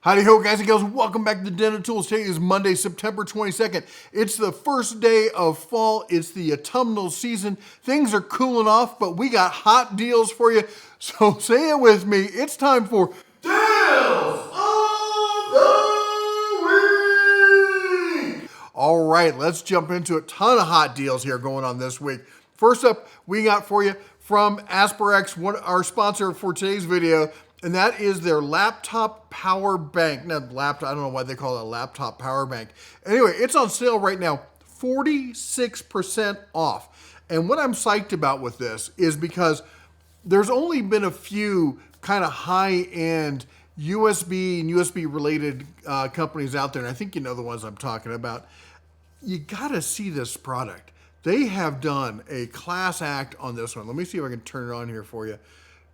Howdy ho, guys and girls. Welcome back to the Den of Tools. Today is Monday, September 22nd. It's the first day of fall. It's the autumnal season. Things are cooling off, but we got hot deals for you. So say it with me. It's time for Deals of the Week. All right, let's jump into a ton of hot deals here going on this week. First up, we got for you from Asperex, our sponsor for today's video, and that is their laptop power bank. Not laptop, I don't know why they call it a laptop power bank. Anyway, it's on sale right now, 46% off. And what I'm psyched about with this is because there's only been a few kind of high-end USB and USB-related companies out there, and I think you know the ones I'm talking about. You gotta see this product. They have done a class act on this one. Let me see if I can turn it on here for you.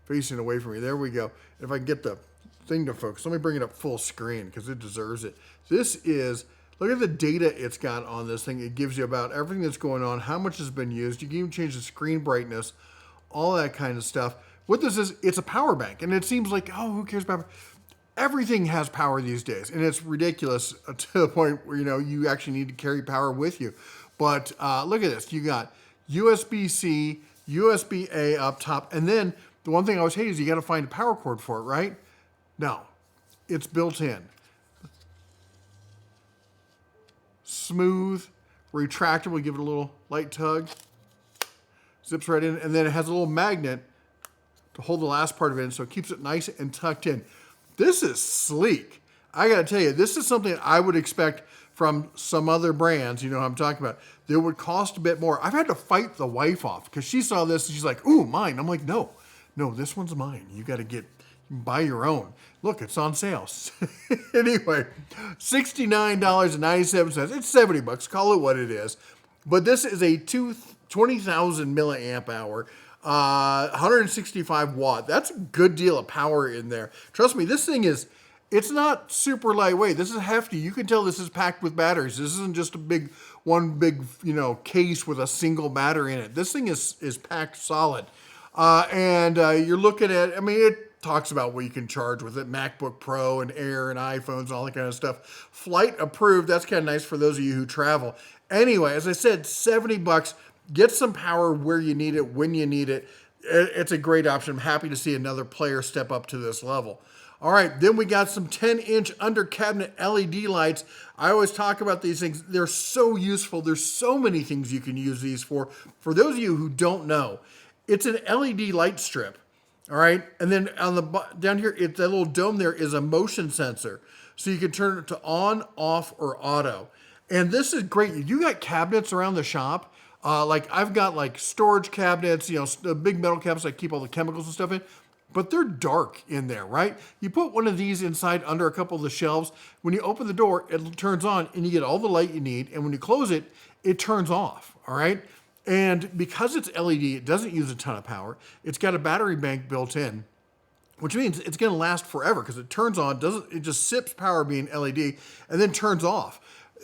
Facing away from me. There we go. If I can get the thing to focus. Let me bring it up full screen because it deserves it. This is, look at the data it's got on this thing. It gives you about everything that's going on, how much has been used. You can even change the screen brightness, all that kind of stuff. What this is, it's a power bank. And it seems like, oh, who cares about everything has power these days. And it's ridiculous to the point where, you know, you actually need to carry power with you. But look at this. You got USB-C, USB-A up top, and then the one thing I always hate is you got to find a power cord for it, right? No, it's built in. Smooth, retractable, give it a little light tug, zips right in, and then it has a little magnet to hold the last part of it in so it keeps it nice and tucked in. This is sleek. I got to tell you, this is something I would expect from some other brands, you know what I'm talking about, that would cost a bit more. I've had to fight the wife off because she saw this and she's like, ooh, mine. I'm like, no, this one's mine. You got to buy your own. Look, it's on sale. Anyway, $69.97. It's $70. Call it what it is. But this is a 20,000 milliamp hour, 165 watt. That's a good deal of power in there. Trust me, this thing is, it's not super lightweight. This is hefty. You can tell this is packed with batteries. This isn't just one big, case with a single battery in it. This thing is packed solid. And you're looking at, it talks about what you can charge with it, MacBook Pro and Air and iPhones and all that kind of stuff. Flight approved. That's kind of nice for those of you who travel. Anyway, as I said, $70. Get some power where you need it, when you need it. It's a great option. I'm happy to see another player step up to this level. All right, then we got some 10-inch under cabinet LED lights. I always talk about these things. They're so useful. There's so many things you can use these for. For those of you who don't know, it's an LED light strip, all right? And then on the down here, that little dome there is a motion sensor. So you can turn it to on, off, or auto. And this is great. You got cabinets around the shop. Like I've got like storage cabinets, the big metal cabinets I keep all the chemicals and stuff in. But they're dark in there, right? You put one of these inside under a couple of the shelves. When you open the door, it turns on and you get all the light you need. And when you close it, it turns off, all right? And because it's LED, it doesn't use a ton of power. It's got a battery bank built in, which means it's gonna last forever because it turns on, it just sips power being LED and then turns off.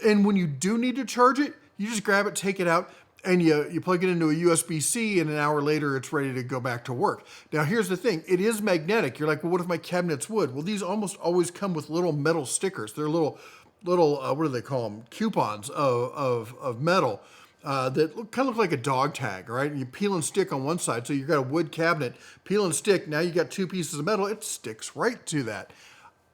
And when you do need to charge it, you just grab it, take it out, and you plug it into a USB-C, and an hour later, it's ready to go back to work. Now, here's the thing. It is magnetic. You're like, well, what if my cabinet's wood? Well, these almost always come with little metal stickers. They're little what do they call them? Coupons of metal that kind of look like a dog tag, right? And you peel and stick on one side. So you've got a wood cabinet, peel and stick. Now you got two pieces of metal. It sticks right to that.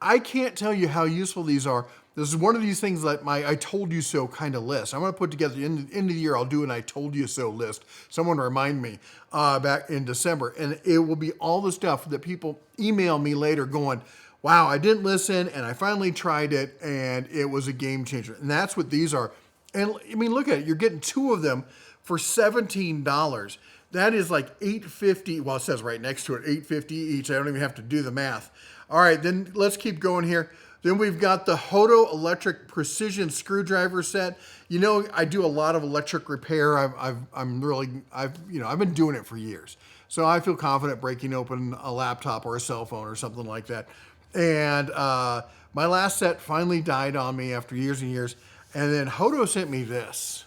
I can't tell you how useful these are. This is one of these things like my I told you so kind of list. I'm going to put together, in the end of the year, I'll do an I told you so list. Someone remind me back in December. And it will be all the stuff that people email me later going, wow, I didn't listen and I finally tried it and it was a game changer. And that's what these are. And look at it. You're getting two of them for $17. That is like $8.50. Well, it says right next to it, $8.50 each. I don't even have to do the math. All right, then let's keep going here. Then we've got the Hodo electric precision screwdriver set. I do a lot of electric repair. I've been doing it for years. So I feel confident breaking open a laptop or a cell phone or something like that. And my last set finally died on me after years and years. And then Hodo sent me this.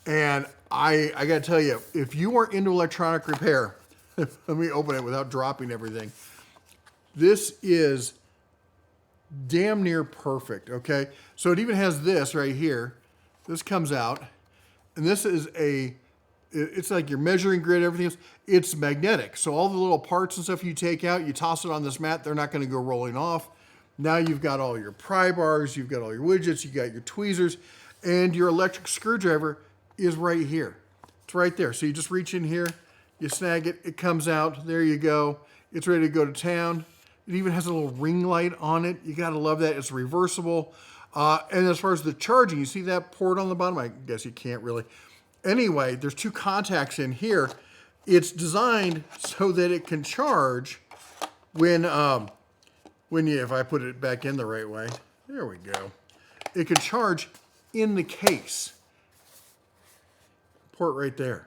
And I got to tell you, if you are into electronic repair, let me open it without dropping everything. This is damn near perfect, okay? So it even has this right here. This comes out, and this is it's like your measuring grid, everything else. It's magnetic. So all the little parts and stuff you take out, you toss it on this mat, they're not gonna go rolling off. Now you've got all your pry bars, you've got all your widgets, you got your tweezers, and your electric screwdriver is right here. It's right there. So you just reach in here, you snag it, it comes out, there you go. It's ready to go to town. It even has a little ring light on it. You gotta love that. It's reversible. And as far as the charging, you see that port on the bottom? I guess you can't really. Anyway, there's two contacts in here. It's designed so that it can charge when if I put it back in the right way, there we go. It can charge in the case. Port right there.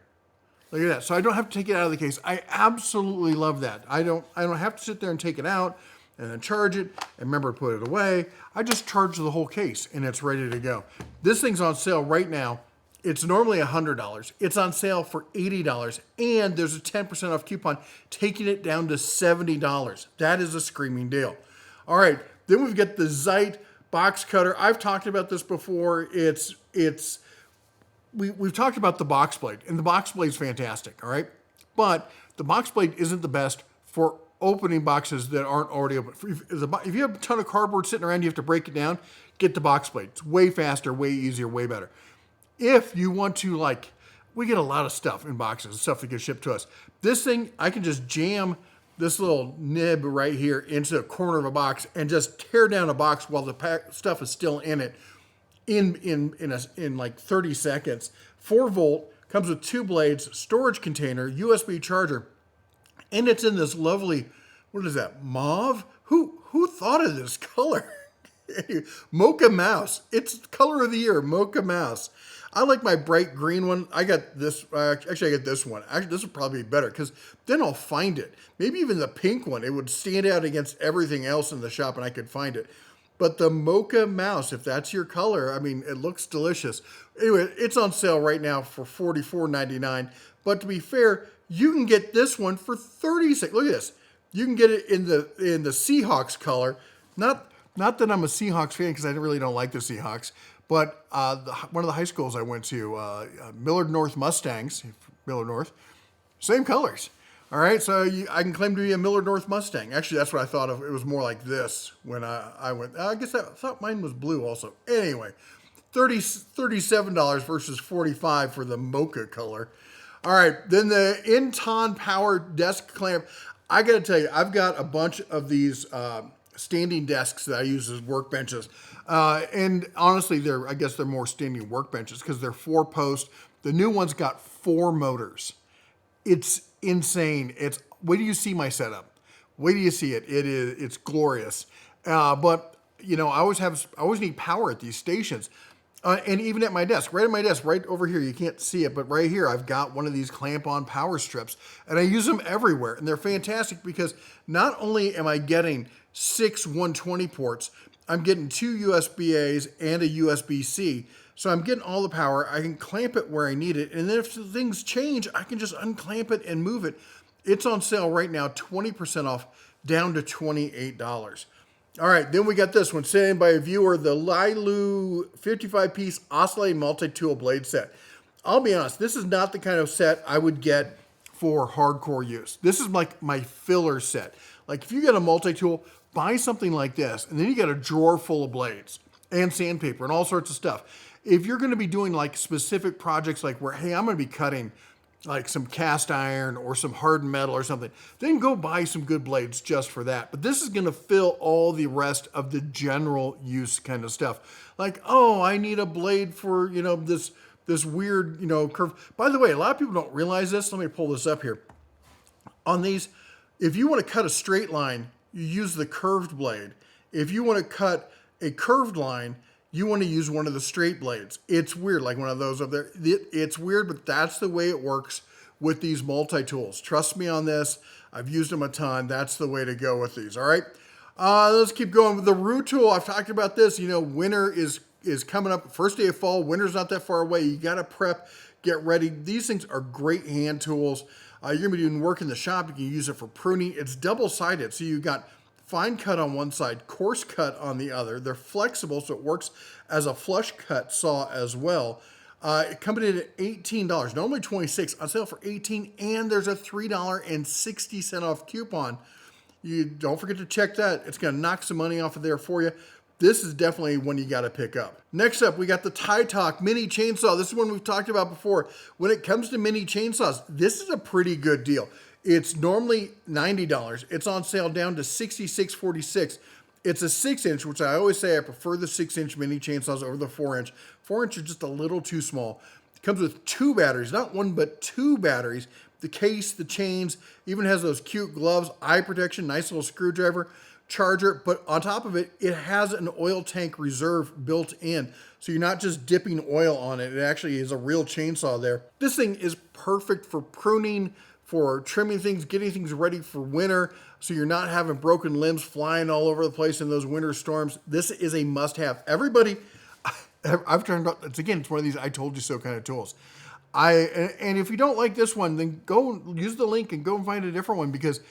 Look at that. So I don't have to take it out of the case. I absolutely love that. I don't have to sit there and take it out and then charge it and remember to put it away. I just charge the whole case and it's ready to go. This thing's on sale right now. It's normally $100. It's on sale for $80 and there's a 10% off coupon taking it down to $70. That is a screaming deal. All right, then we've got the Zeit box cutter. I've talked about this before. We've talked about the box blade, and the box blade's fantastic, all right? But the box blade isn't the best for opening boxes that aren't already open. If you have a ton of cardboard sitting around, you have to break it down, get the box blade. It's way faster, way easier, way better. If you want to, we get a lot of stuff in boxes, stuff that gets shipped to us. This thing, I can just jam this little nib right here into a corner of a box and just tear down a box while the stuff is still in it in like 30 seconds. 4-volt, comes with 2 blades, storage container, USB charger, and it's in this lovely, what is that, mauve? Who thought of this color? Mocha mouse. It's color of the year, mocha mouse. I like my bright green one. I got this, actually I got this one. Actually, this would probably be better because then I'll find it. Maybe even the pink one. It would stand out against everything else in the shop and I could find it. But the mocha mouse, if that's your color, I mean, it looks delicious. Anyway, it's on sale right now for $44.99. But to be fair, you can get this one for $36. Look at this. You can get it in the Seahawks color. Not that I'm a Seahawks fan because I really don't like the Seahawks. But one of the high schools I went to, Millard North Mustangs, Millard North, same colors. All right, so I can claim to be a Millard North Mustang. Actually, that's what I thought of. It was more like this when I went. I guess I thought mine was blue also. Anyway, $37 versus $45 for the mocha color. All right, then the Inton Power Desk Clamp. I got to tell you, I've got a bunch of these standing desks that I use as workbenches. And honestly, I guess they're more standing workbenches because they're 4-post. The new one's got 4 motors. It's insane. Wait till you see my setup. Wait till you see it. It's glorious. But I always need power at these stations. And even at my desk, right over here, you can't see it, but right here, I've got one of these clamp-on power strips, and I use them everywhere. And they're fantastic because not only am I getting 6 120 ports, I'm getting 2 USB-A's and a USB-C. So I'm getting all the power. I can clamp it where I need it. And then if things change, I can just unclamp it and move it. It's on sale right now, 20% off, down to $28. All right, then we got this one sent in by a viewer, the Lilu 55-piece oscillating multi-tool blade set. I'll be honest, this is not the kind of set I would get for hardcore use. This is like my filler set. Like if you get a multi-tool, buy something like this, and then you got a drawer full of blades and sandpaper and all sorts of stuff. If you're going to be doing like specific projects like where, hey, I'm going to be cutting like some cast iron or some hardened metal or something, then go buy some good blades just for that. But this is going to fill all the rest of the general use kind of stuff. Like, oh, I need a blade for, this weird, curve. By the way, a lot of people don't realize this. Let me pull this up here. On these, if you want to cut a straight line, you use the curved blade. If you want to cut a curved line, you want to use one of the straight blades. It's weird, like one of those up there. It's weird, but that's the way it works with these multi-tools. Trust me on this. I've used them a ton. That's the way to go with these, all right? Let's keep going with the root tool. I've talked about this. Winter is coming up. First day of fall. Winter's not that far away. You got to prep, get ready. These things are great hand tools. You're going to be doing work in the shop. You can use it for pruning. It's double-sided, so you got fine cut on one side, coarse cut on the other. They're flexible, so it works as a flush cut saw as well. It comes in at $18, normally $26, on sale for $18, and there's a $3.60 off coupon. You don't forget to check that. It's going to knock some money off of there for you. This is definitely one you got to pick up. Next up, we got the Tie Talk Mini Chainsaw. This is one we've talked about before. When it comes to mini chainsaws, this is a pretty good deal. It's normally $90. It's on sale down to $66.46. It's a 6-inch, which I always say I prefer the 6-inch mini chainsaws over the 4-inch. 4-inch is just a little too small. It comes with 2 batteries, not 1, but 2 batteries. The case, the chains, even has those cute gloves, eye protection, nice little screwdriver, charger, but on top of it, it has an oil tank reserve built in. So you're not just dipping oil on it. It actually is a real chainsaw there. This thing is perfect for pruning, for trimming things, getting things ready for winter, so you're not having broken limbs flying all over the place in those winter storms. This is a must-have. Everybody, I've turned out, it's one of these I told you so kind of tools. And if you don't like this one, then go use the link and go and find a different one, because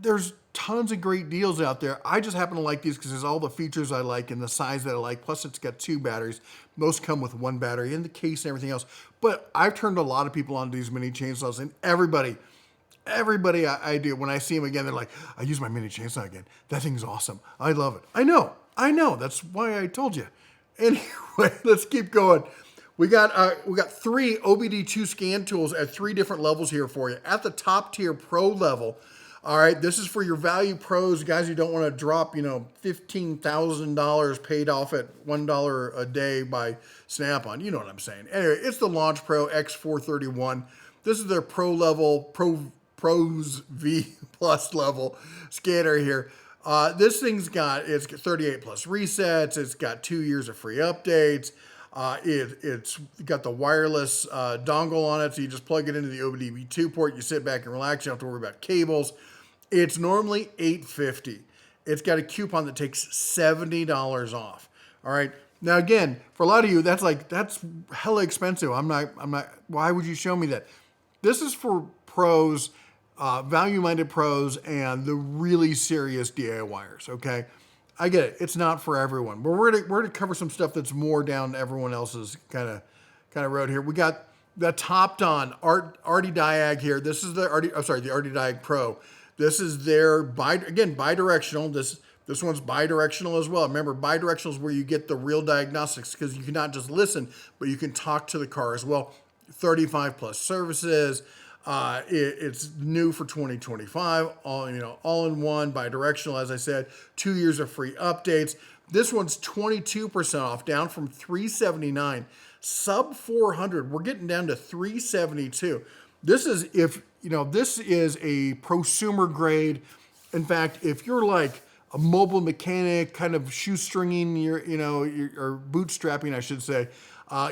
there's tons of great deals out there. I just happen to like these because there's all the features I like and the size that I like. Plus, it's got 2 batteries. Most come with 1 battery in the case and everything else. But I've turned a lot of people onto these mini chainsaws, and everybody I do, when I see them again, they're like, I use my mini chainsaw again. That thing's awesome. I love it. I know. That's why I told you. Anyway, let's keep going. We got 3 OBD2 scan tools at 3 different levels here for you. At the top tier pro level, all right, this is for your value pros, guys who don't want to drop, $15,000 paid off at $1 a day by Snap-on. You know what I'm saying. Anyway, it's the Launch Pro X431. This is their pro level, Pros V plus level scanner here. This thing's it's 38 plus resets. It's got 2 years of free updates. It's got the wireless dongle on it, so you just plug it into the OBD2 port. You sit back and relax. You don't have to worry about cables. It's normally $850. It's got a coupon that takes $70 off. All right. Now again, for a lot of you, that's hella expensive. I'm not. Why would you show me that? This is for pros, value-minded pros, and the really serious DIYers. Okay. I get it. It's not for everyone, but we're gonna cover some stuff that's more down everyone else's kind of road here. We got the Topdon Artie Diag here. This is the Artie Diag Pro. This is their bidirectional. This one's bidirectional as well. Remember, bidirectional is where you get the real diagnostics, because you cannot just listen, but you can talk to the car as well. 35 plus services. It's new for 2025, all in one, bidirectional, as I said, 2 years of free updates. This one's 22% off, down from $379, sub 400. We're getting down to $372. This is this is a prosumer grade. In fact, if you're like a mobile mechanic, kind of shoestringing or bootstrapping, I should say,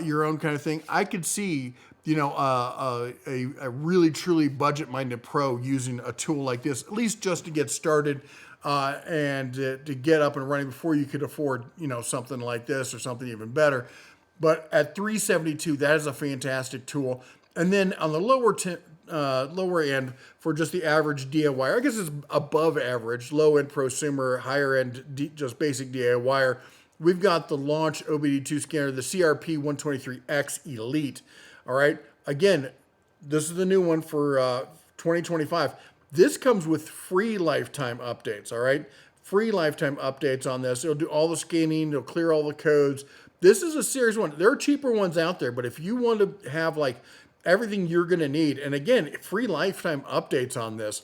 your own kind of thing, I could see a really truly budget-minded pro using a tool like this, at least just to get started and to get up and running before you could afford, something like this or something even better. But at $372, that is a fantastic tool. And then on the lower end for just the average DIYer, I guess it's above average, low-end prosumer, higher-end just basic DIYer, we've got the Launch OBD2 scanner, the CRP 123X Elite. All right. Again, this is the new one for 2025. This comes with free lifetime updates. All right. Free lifetime updates on this. It'll do all the scanning. It'll clear all the codes. This is a serious one. There are cheaper ones out there, but if you want to have like everything you're going to need, and again, free lifetime updates on this,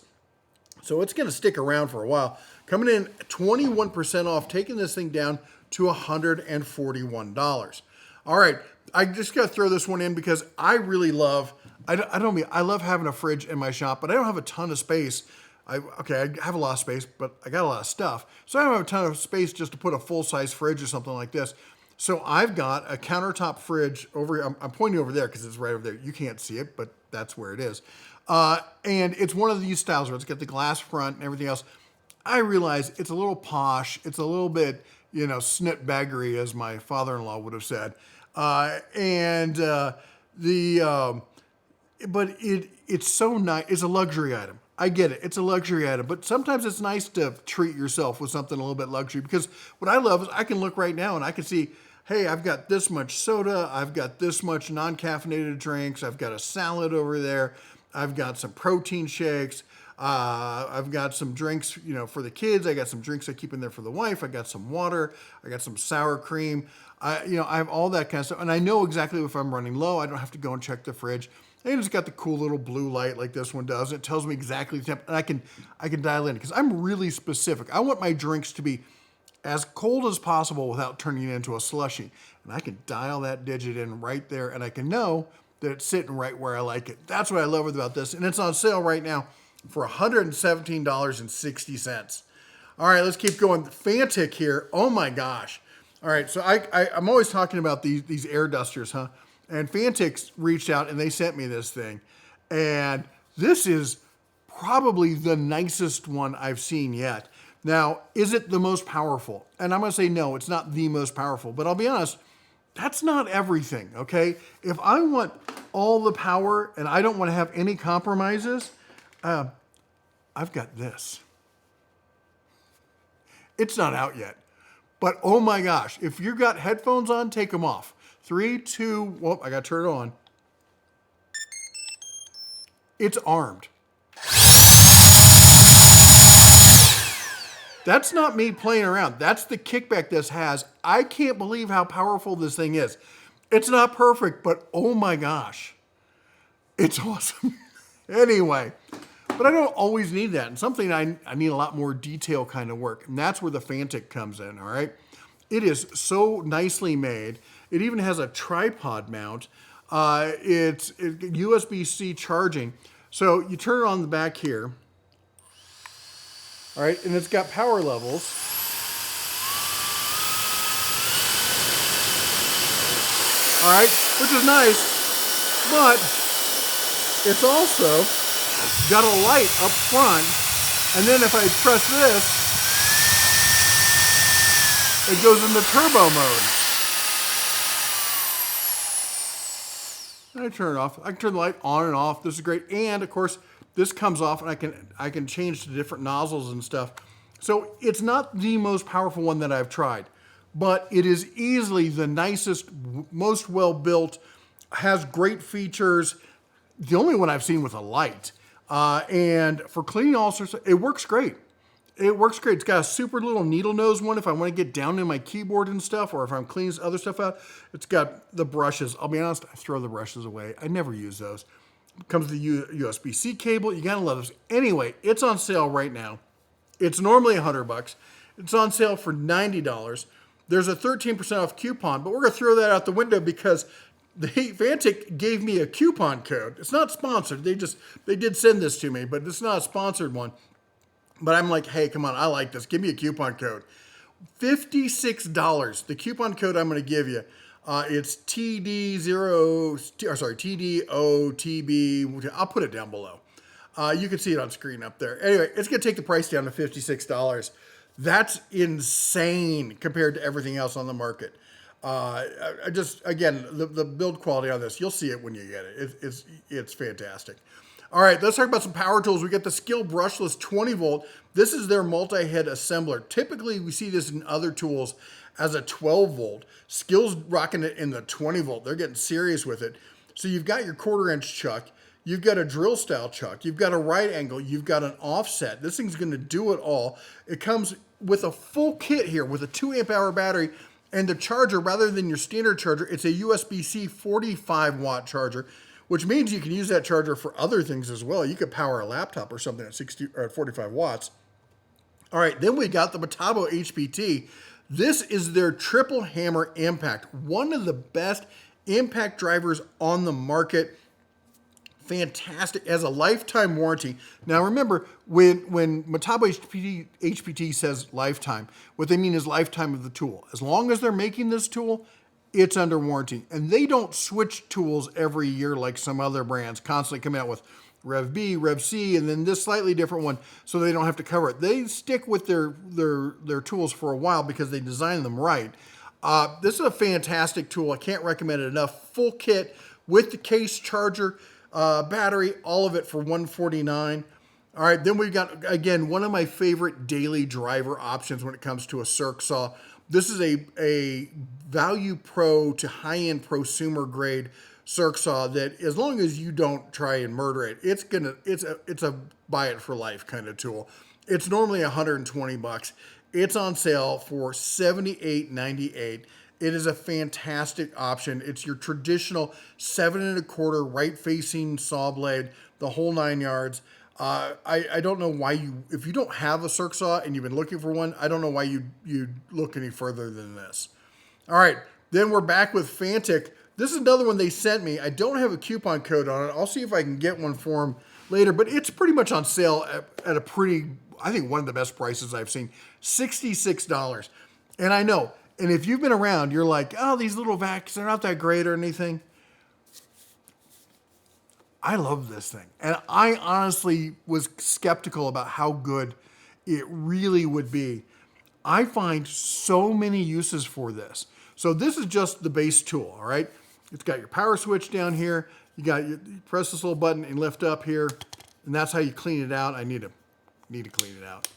so it's going to stick around for a while. Coming in 21% off, taking this thing down to $141. All right. I just got to throw this one in because I really love, I love having a fridge in my shop, but I don't have a ton of space. I have a lot of space, but I got a lot of stuff. So I don't have a ton of space just to put a full-size fridge or something like this. So I've got a countertop fridge over here. I'm pointing over there because it's right over there. You can't see it, but that's where it is. And it's one of these styles where it's got the glass front and everything else. I realize it's a little posh. It's a little bit, snitbaggery, as my father-in-law would have said. But it's so nice. It's a luxury item. I get it. It's a luxury item, but sometimes it's nice to treat yourself with something a little bit luxury, because what I love is I can look right now and I can see, hey, I've got this much soda, I've got this much non-caffeinated drinks, I've got a salad over there, I've got some protein shakes, I've got some drinks, for the kids. I got some drinks I keep in there for the wife. I got some water. I got some sour cream. I have all that kind of stuff. And I know exactly if I'm running low. I don't have to go and check the fridge. And it's got the cool little blue light like this one does. It tells me exactly the temp, and I can dial in because I'm really specific. I want my drinks to be as cold as possible without turning it into a slushie. And I can dial that digit in right there, and I can know that it's sitting right where I like it. That's what I love about this. And it's on sale right now for $117.60. All right, let's keep going. Fantic here. Oh my gosh. All right, so I'm always talking about these air dusters, huh? And Fantic reached out and they sent me this thing. And this is probably the nicest one I've seen yet. Now, is it the most powerful? And I'm going to say no, it's not the most powerful. But I'll be honest, that's not everything, okay? If I want all the power and I don't want to have any compromises, I've got this. It's not out yet, but oh my gosh, if you've got headphones on, take them off. 3, 2, well, I got to turn it on. It's armed. That's not me playing around. That's the kickback this has. I can't believe how powerful this thing is. It's not perfect, but oh my gosh, it's awesome. Anyway, but I don't always need that. And something I need a lot more detail kind of work. And that's where the Fantic comes in, all right? It is so nicely made. It even has a tripod mount. It's USB-C charging. So you turn it on the back here. All right, and it's got power levels. All right, which is nice, but it's also got a light up front, and then if I press this, it goes into turbo mode. And I turn it off. I can turn the light on and off. This is great. And of course, this comes off and I can change to different nozzles and stuff. So it's not the most powerful one that I've tried, but it is easily the nicest, most well-built, has great features. The only one I've seen with a light. And for cleaning all sorts of, it works great. It works great. It's got a super little needle nose one if I want to get down in my keyboard and stuff, or if I'm cleaning other stuff out. It's got the brushes. I'll be honest, I throw the brushes away. I never use those. It comes with the USB-C cable. You gotta love this. Anyway, it's on sale right now. It's normally $100. It's on sale for $90. There's a 13% off coupon, but we're gonna throw that out the window because Fantic gave me a coupon code. It's not sponsored. They did send this to me, but it's not a sponsored one. But I'm like, hey, come on, I like this. Give me a coupon code. $56. The coupon code I'm going to give you, it's TDOTB. I'll put it down below. You can see it on screen up there. Anyway, it's going to take the price down to $56. That's insane compared to everything else on the market. Again, the build quality on this, you'll see it when you get it. It's fantastic. All right, let's talk about some power tools. We got the Skill Brushless 20 volt. This is their multi-head assembler. Typically, we see this in other tools as a 12 volt. Skill's rocking it in the 20 volt. They're getting serious with it. So you've got your 1/4 inch chuck. You've got a drill style chuck. You've got a right angle. You've got an offset. This thing's going to do it all. It comes with a full kit here with a 2 amp hour battery. And the charger, rather than your standard charger, it's a USB-C 45 watt charger, which means you can use that charger for other things as well. You could power a laptop or something at 60 or at 45 watts. All right, then we got the Metabo HPT. This is their triple hammer impact, one of the best impact drivers on the market. Fantastic, as a lifetime warranty. Now remember, when Metabo HPT says lifetime, what they mean is lifetime of the tool. As long as they're making this tool, it's under warranty. And they don't switch tools every year like some other brands constantly come out with Rev B, Rev C, and then this slightly different one so they don't have to cover it. They stick with their tools for a while because they design them right. This is a fantastic tool. I can't recommend it enough. Full kit with the case, charger, battery, all of it for $149. All right, then we've got, again, one of my favorite daily driver options when it comes to a circ saw. This is a value pro to high-end prosumer grade circ saw that, as long as you don't try and murder it, it's a buy it for life kind of tool. It's normally 120 bucks. It's on sale for $78.98. It is a fantastic option. It's your traditional 7 1/4 right-facing saw blade, the whole 9 yards. I don't know why if you don't have a circ saw and you've been looking for one, I don't know why you'd look any further than this. All right, then we're back with Fantic. This is another one they sent me. I don't have a coupon code on it. I'll see if I can get one for them later, but it's pretty much on sale at a pretty, I think one of the best prices I've seen, $66. And I know, and if you've been around, you're like, oh, these little vacs, they're not that great or anything. I love this thing. And I honestly was skeptical about how good it really would be. I find so many uses for this. So this is just the base tool, all right? It's got your power switch down here. You press this little button and lift up here, and that's how you clean it out. I need to clean it out.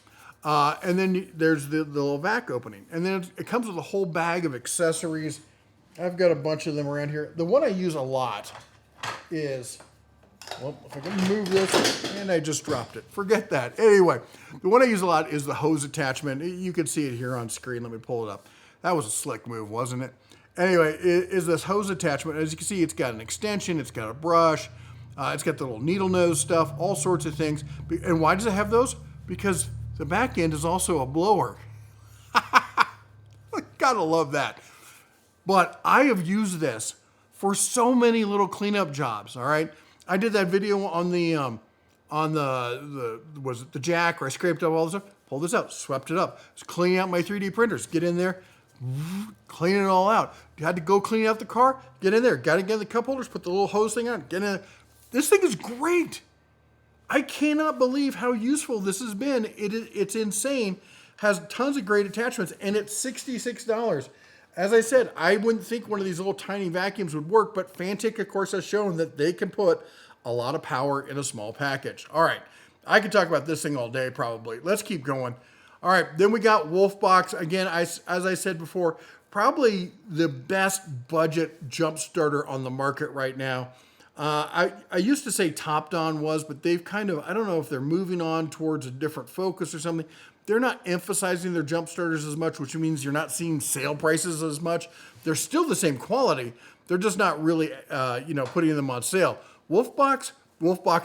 And then there's the little vac opening. And then it comes with a whole bag of accessories. I've got a bunch of them around here. The one I use a lot is, well, if I can move this, and I just dropped it. Forget that. Anyway, the one I use a lot is the hose attachment. You can see it here on screen. Let me pull it up. That was a slick move, wasn't it? Anyway, it is this hose attachment. As you can see, it's got an extension. It's got a brush. It's got the little needle nose stuff, all sorts of things. And why does it have those? Because the back end is also a blower. Gotta love that. But I have used this for so many little cleanup jobs, all right? I did that video on the was it the jack, where I scraped up all this stuff, pulled this out, swept it up. Just cleaning out my 3D printers. Get in there, clean it all out. You had to go clean out the car, get in there. Got to get the cup holders, put the little hose thing on, get in there. This thing is great. I cannot believe how useful this has been. It's insane. Has tons of great attachments, and it's $66. As I said, I wouldn't think one of these little tiny vacuums would work, but Fantic, of course, has shown that they can put a lot of power in a small package. All right, I could talk about this thing all day, probably. Let's keep going. All right, then we got Wolfbox. Again, as I said before, probably the best budget jump starter on the market right now. I used to say Topdon was, but they've kind of, I don't know if they're moving on towards a different focus or something. They're not emphasizing their jump starters as much, which means you're not seeing sale prices as much. They're still the same quality. They're just not really, putting them on sale. Wolfbox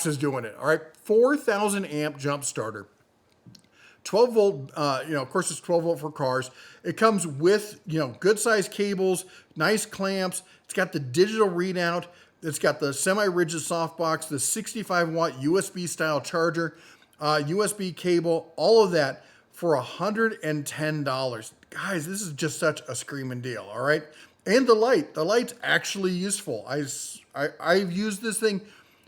is doing it. All right, 4,000 amp jump starter, 12 volt. Of course, it's 12 volt for cars. It comes with good size cables, nice clamps. It's got the digital readout. It's got the semi-rigid softbox, the 65 watt USB style charger, USB cable, all of that for $110. Guys, this is just such a screaming deal, all right? And the light's actually useful. I've used this thing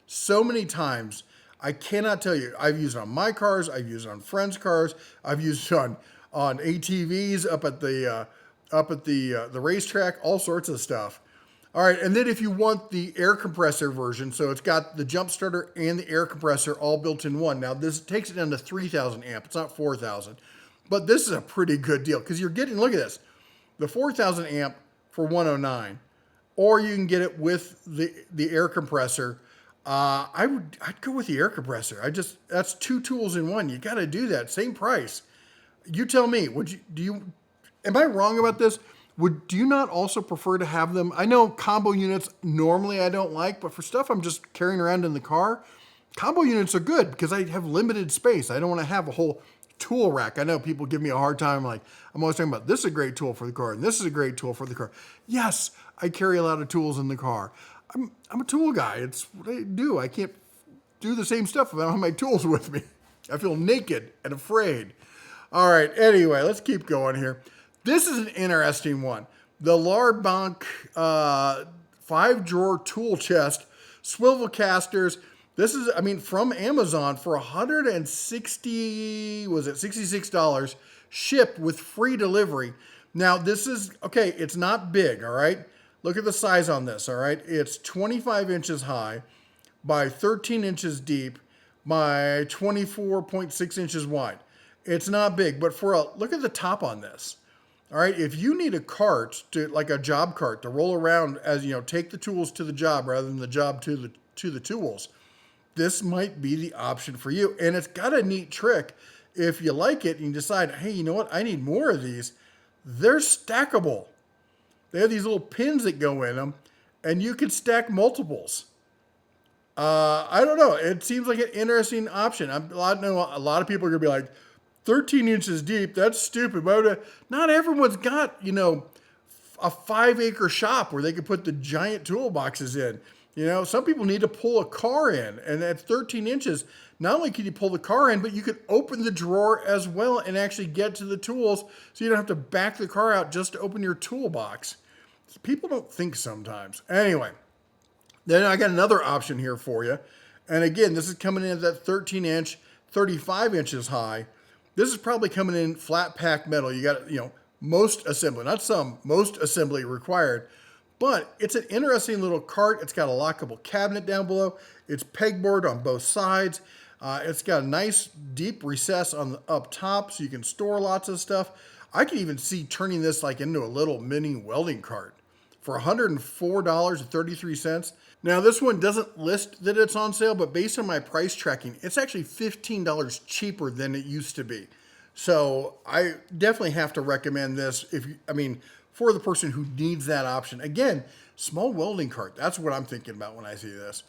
so many times. I cannot tell you. I've used it on my cars. I've used it on friends' cars. I've used it on ATVs up at the racetrack, all sorts of stuff. All right, and then if you want the air compressor version, so it's got the jump starter and the air compressor all built in one. Now, this takes it down to 3,000 amp. It's not 4,000. But this is a pretty good deal because you're getting, look at this, the 4,000 amp for $109, or you can get it with the air compressor. I'd go with the air compressor. That's two tools in one. You got to do that. Same price. You tell me. Am I wrong about this? Do you not also prefer to have them? I know combo units normally I don't like, but for stuff I'm just carrying around in the car, combo units are good because I have limited space. I don't want to have a whole tool rack. I know people give me a hard time. Like, I'm always talking about this is a great tool for the car and this is a great tool for the car. Yes, I carry a lot of tools in the car. I'm a tool guy. It's what I do. I can't do the same stuff if I don't have my tools with me. I feel naked and afraid. All right, anyway, let's keep going here. This is an interesting one. The Larbank 5-drawer tool chest, swivel casters. This is, from Amazon for $66, shipped with free delivery. Now, this is, okay, it's not big, all right? Look at the size on this, all right? It's 25 inches high by 13 inches deep by 24.6 inches wide. It's not big, but look at the top on this. All right, if you need a cart like a job cart to roll around as take the tools to the job rather than the job to the tools, this might be the option for you. And it's got a neat trick. If you like it and you decide, hey, you know what, I need more of these, they're stackable. They have these little pins that go in them, and you can stack multiples. I don't know. It seems like an interesting option. A lot of people are going to be like, 13 inches deep, that's stupid. Not everyone's got, a 5-acre shop where they can put the giant toolboxes in. Some people need to pull a car in, and at 13 inches, not only can you pull the car in, but you can open the drawer as well and actually get to the tools so you don't have to back the car out just to open your toolbox. People don't think sometimes. Anyway, then I got another option here for you. And again, this is coming in at that 13 inch, 35 inches high. This is probably coming in flat pack metal. You got, most assembly, not some, most assembly required. But it's an interesting little cart. It's got a lockable cabinet down below. It's pegboard on both sides. It's got a nice deep recess on the up top so you can store lots of stuff. I can even see turning this like into a little mini welding cart for $104.33. Now this one doesn't list that it's on sale, but based on my price tracking, it's actually $15 cheaper than it used to be. So I definitely have to recommend this for the person who needs that option. Again, small welding cart. That's what I'm thinking about when I see this.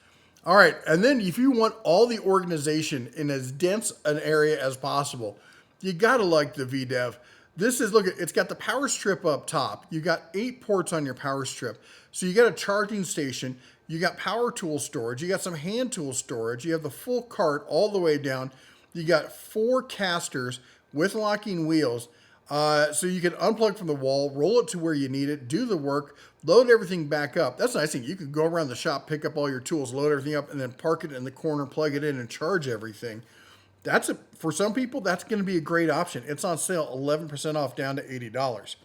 All right, and then if you want all the organization in as dense an area as possible, you gotta like the VDEV. It's got the power strip up top. You got 8 ports on your power strip. So you got a charging station, you got power tool storage, you got some hand tool storage, you have the full cart all the way down. You got 4 casters with locking wheels. So you can unplug from the wall, roll it to where you need it, do the work, load everything back up. That's the nice thing. You can go around the shop, pick up all your tools, load everything up, and then park it in the corner, plug it in, and charge everything. For some people, that's going to be a great option. It's on sale, 11% off, down to $80.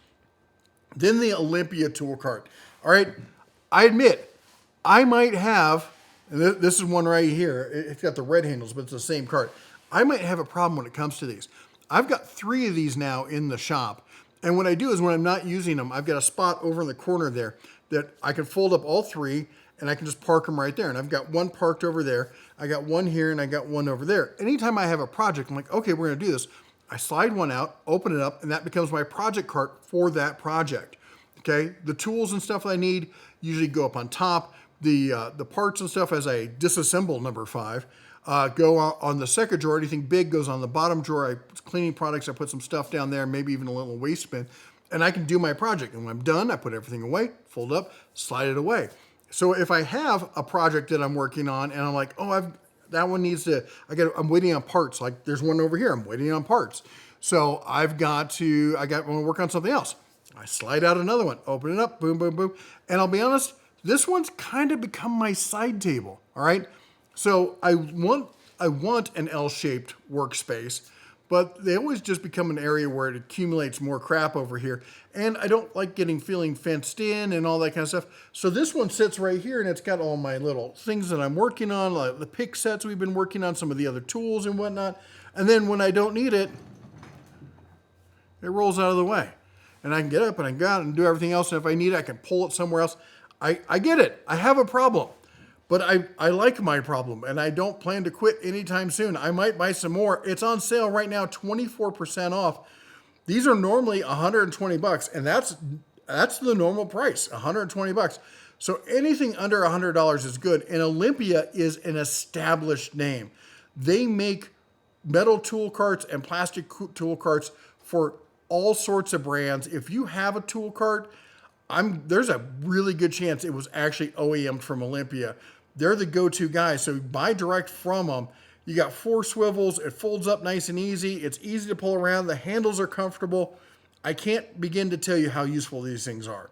Then the Olympia tool cart. All right, I admit, I might have, and this is one right here. It's got the red handles, but it's the same cart. I might have a problem when it comes to these. I've got 3 of these now in the shop. And what I do is when I'm not using them, I've got a spot over in the corner there that I can fold up all 3 and I can just park them right there. And I've got one parked over there. I got one here and I got one over there. Anytime I have a project, I'm like, okay, we're gonna do this. I slide one out, open it up, and that becomes my project cart for that project. Okay, the tools and stuff I need usually go up on top. The parts and stuff as I disassemble number 5. Go on the second drawer. Anything big goes on the bottom drawer. Cleaning products, I put some stuff down there, maybe even a little waste bin, and I can do my project. And when I'm done, I put everything away, fold up, slide it away. So if I have a project that I'm working on and I'm like, oh, that one needs to, I'm waiting on parts. Like there's one over here, I'm waiting on parts. So I want to work on something else. I slide out another one, open it up, boom, boom, boom. And I'll be honest, this one's kind of become my side table, all right? So I want an L-shaped workspace, but they always just become an area where it accumulates more crap over here. And I don't like feeling fenced in and all that kind of stuff. So this one sits right here and it's got all my little things that I'm working on, like the pick sets we've been working on, some of the other tools and whatnot. And then when I don't need it, it rolls out of the way. And I can get up and I can go out and do everything else. And if I need it, I can pull it somewhere else. I get it. I have a problem. But I like my problem, and I don't plan to quit anytime soon. I might buy some more. It's on sale right now, 24% off. These are normally $120, and that's the normal price, $120. So anything under $100 is good. And Olympia is an established name. They make metal tool carts and plastic tool carts for all sorts of brands. If you have a tool cart, there's a really good chance it was actually OEM'd from Olympia. They're the go-to guys, so buy direct from them. You got 4 swivels. It folds up nice and easy. It's easy to pull around. The handles are comfortable. I can't begin to tell you how useful these things are.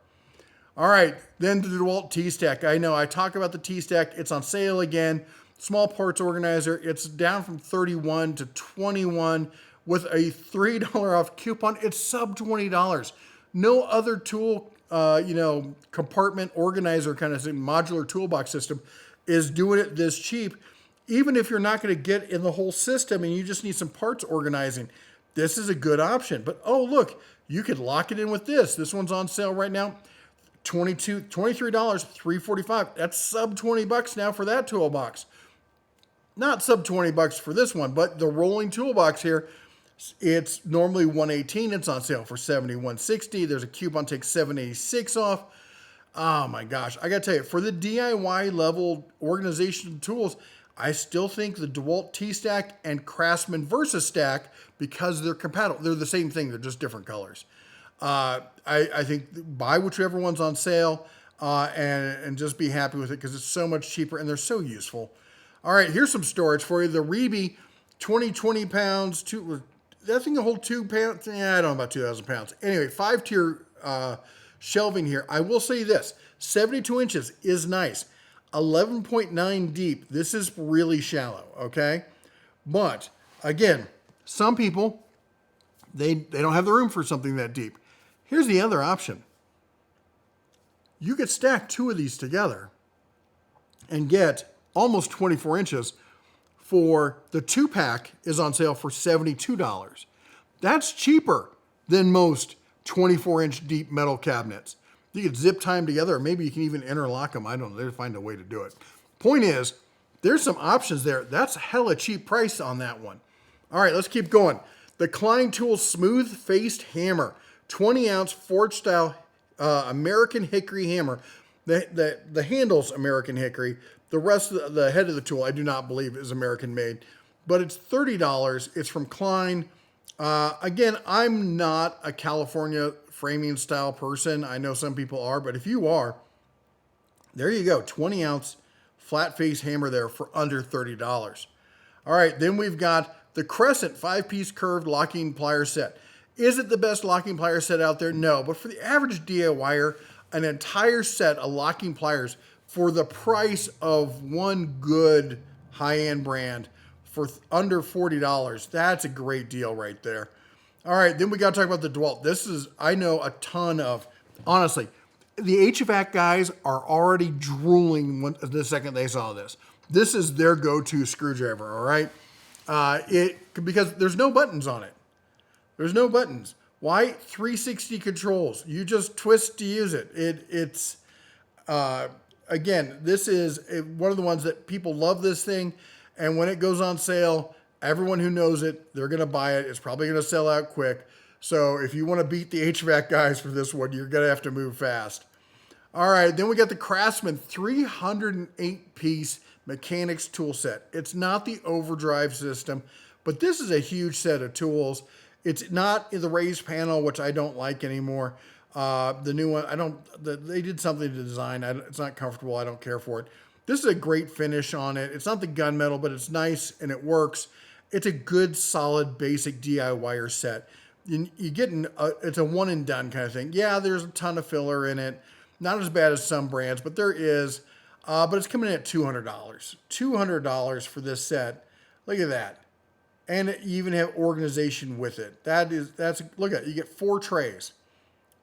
All right, then the DeWalt T-Stack. I know I talk about the T-Stack. It's on sale again. Small parts organizer. It's down from $31 to $21 with a $3 off coupon. It's sub $20. No other tool, compartment organizer kind of thing, modular toolbox system is doing it this cheap. Even if you're not going to get in the whole system and you just need some parts organizing, this is a good option. But oh, look, you could lock it in with this. This one's on sale right now. $23, $345. That's sub 20 bucks now for that toolbox. Not sub 20 bucks for this one, but the rolling toolbox here, it's normally $118. It's on sale for $71.60. There's a coupon takes $7.86 off. Oh my gosh, I gotta tell you, for the DIY level organization tools, I still think the DeWalt T-Stack and Craftsman Versa Stack, because they're compatible, they're the same thing, they're just different colors. I think buy whichever one's on sale and just be happy with it because it's so much cheaper and they're so useful. All right, here's some storage for you. The Ridgid 20 pounds, that thing will hold 2 pounds. Yeah, I don't know about 2,000 pounds. Anyway, 5-tier shelving here. I will say this, 72 inches is nice. 11.9 deep. This is really shallow, okay? But again, some people, they don't have the room for something that deep. Here's the other option. You could stack 2 of these together and get almost 24 inches for the 2-pack is on sale for $72. That's cheaper than most 24-inch deep metal cabinets. You could zip tie them together, or maybe you can even interlock them. I don't know. They'll find a way to do it. Point is, there's some options there. That's hella cheap price on that one. All right, let's keep going. The Klein Tools Smooth-Faced Hammer. 20-ounce forged-style American hickory hammer. The handle's American hickory. The rest of the head of the tool, I do not believe, is American-made. But it's $30. It's from Klein. Again, I'm not a California framing style person. I know some people are, but if you are, there you go. 20-ounce flat face hammer there for under $30. All right, then we've got the Crescent 5-piece curved locking plier set. Is it the best locking plier set out there? No, but for the average DIYer, an entire set of locking pliers for the price of one good high-end brand for under $40, that's a great deal right there. All right, then we got to talk about the DeWalt. This is, I know a ton of, honestly, the HVAC guys are already drooling the second they saw this. This is their go-to screwdriver, all right? Because there's no buttons on it. There's no buttons. Why? 360 controls. You just twist to use it. It's again, this is one of the ones that people love this thing, and when it goes on sale, everyone who knows it, they're going to buy it. It's probably going to sell out quick. So if you want to beat the HVAC guys for this one, you're going to have to move fast. All right, then we got the Craftsman 308-piece mechanics tool set. It's not the overdrive system, but this is a huge set of tools. It's not in the raised panel, which I don't like anymore. The new one, they did something to design. It's not comfortable. I don't care for it. This is a great finish on it. It's not the gunmetal, but it's nice and it works. It's a good, solid, basic DIYer set. It's a one and done kind of thing. Yeah, there's a ton of filler in it. Not as bad as some brands, but there is. But it's coming in at $200. $200 for this set. Look at that. And you even have organization with it. Look at it. You get 4 trays.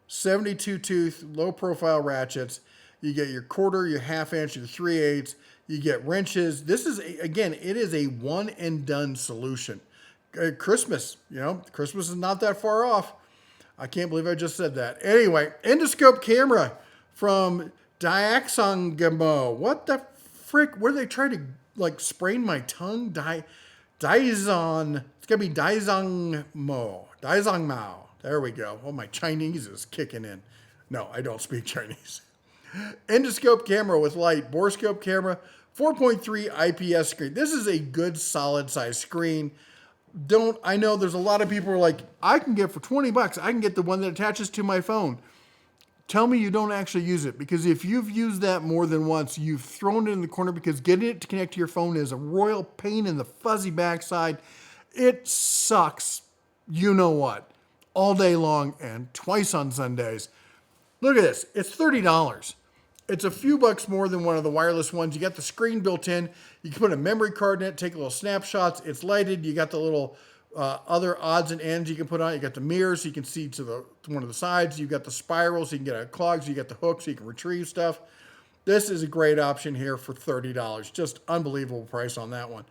72 tooth, low profile ratchets. You get your quarter, your half-inch, your 3/8. You get wrenches. This is, again, it is a one and done solution. Christmas, Christmas is not that far off. I can't believe I just said that. Anyway, endoscope camera from Diaxongamo. What the frick? Were they trying to sprain my tongue? Daizon. It's gonna be Daizongmo. Daizongmao. There we go. Oh, my Chinese is kicking in. No, I don't speak Chinese. Endoscope camera with light. Borescope camera. 4.3 IPS screen. This is a good solid size screen. I know there's a lot of people who are like, I can get for 20 bucks, I can get the one that attaches to my phone. Tell me you don't actually use it, because if you've used that more than once, you've thrown it in the corner, because getting it to connect to your phone is a royal pain in the fuzzy backside. It sucks. You know what? All day long and twice on Sundays. Look at this. It's $30. It's a few bucks more than one of the wireless ones. You got the screen built in. You can put a memory card in it, take little snapshots. It's lighted. You got the little other odds and ends you can put on it. You got the mirror so you can see to one of the sides. You've got the spiral so you can get a clog. So you got the hook so you can retrieve stuff. This is a great option here for $30. Just unbelievable price on that one.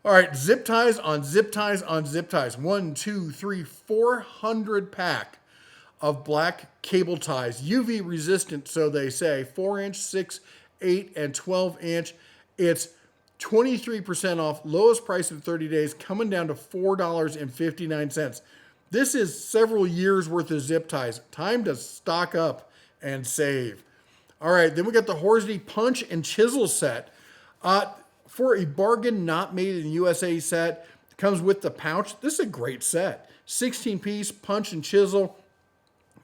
All right, zip ties on zip ties on zip ties. 1, 2, 3, 400 pack of black cable ties. UV resistant, so they say. 4-inch, 6, 8, and 12-inch. It's 23% off. Lowest price in 30 days, coming down to $4.59. This is several years worth of zip ties. Time to stock up and save. All right, then we got the Horsley punch and chisel set. For a bargain, not made in the USA set, comes with the pouch. This is a great set. 16-piece punch and chisel,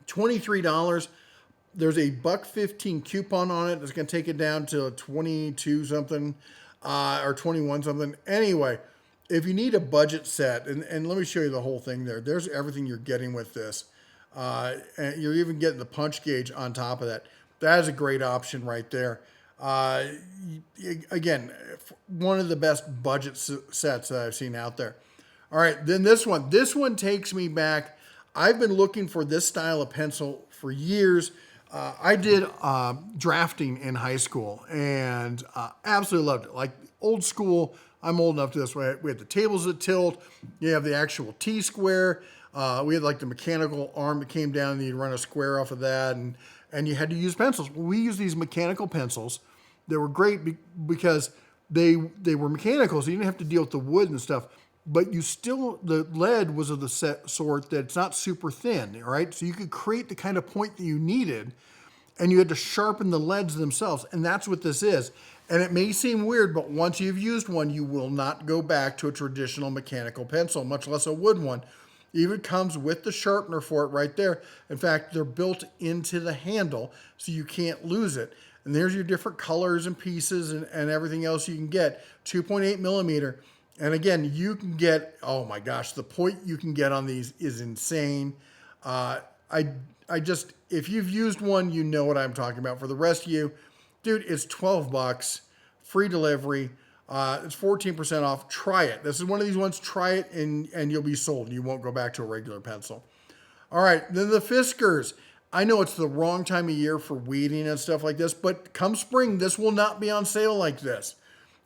$23. There's a $1.15 coupon on it. That's going to take it down to 22 something or 21 something. Anyway, if you need a budget set, and let me show you the whole thing there. There's everything you're getting with this. And you're even getting the punch gauge on top of that. That is a great option right there. Again, one of the best budget sets that I've seen out there. All right, then this one. This one takes me back. I've been looking for this style of pencil for years. I did drafting in high school and absolutely loved it. Like old school, I'm old enough to this way. We had the tables that tilt. You have the actual T-square. We had like the mechanical arm that came down and you'd run a square off of that. And you had to use pencils. We used these mechanical pencils. They were great because they were mechanical, so you didn't have to deal with the wood and stuff. But the lead was of the sort that it's not super thin, all right? So you could create the kind of point that you needed, and you had to sharpen the leads themselves, and that's what this is. And it may seem weird, but once you've used one, you will not go back to a traditional mechanical pencil, much less a wood one. Even comes with the sharpener for it right there. In fact, they're built into the handle, so you can't lose it. And there's your different colors and pieces and everything else you can get. 2.8 millimeter. And again, you can get, oh my gosh, the point you can get on these is insane. If you've used one, you know what I'm talking about. For the rest of you, dude, it's $12, free delivery. It's 14% off. Try it. This is one of these ones. Try it and you'll be sold. You won't go back to a regular pencil. All right, then the Fiskars. I know it's the wrong time of year for weeding and stuff like this, but come spring, this will not be on sale like this.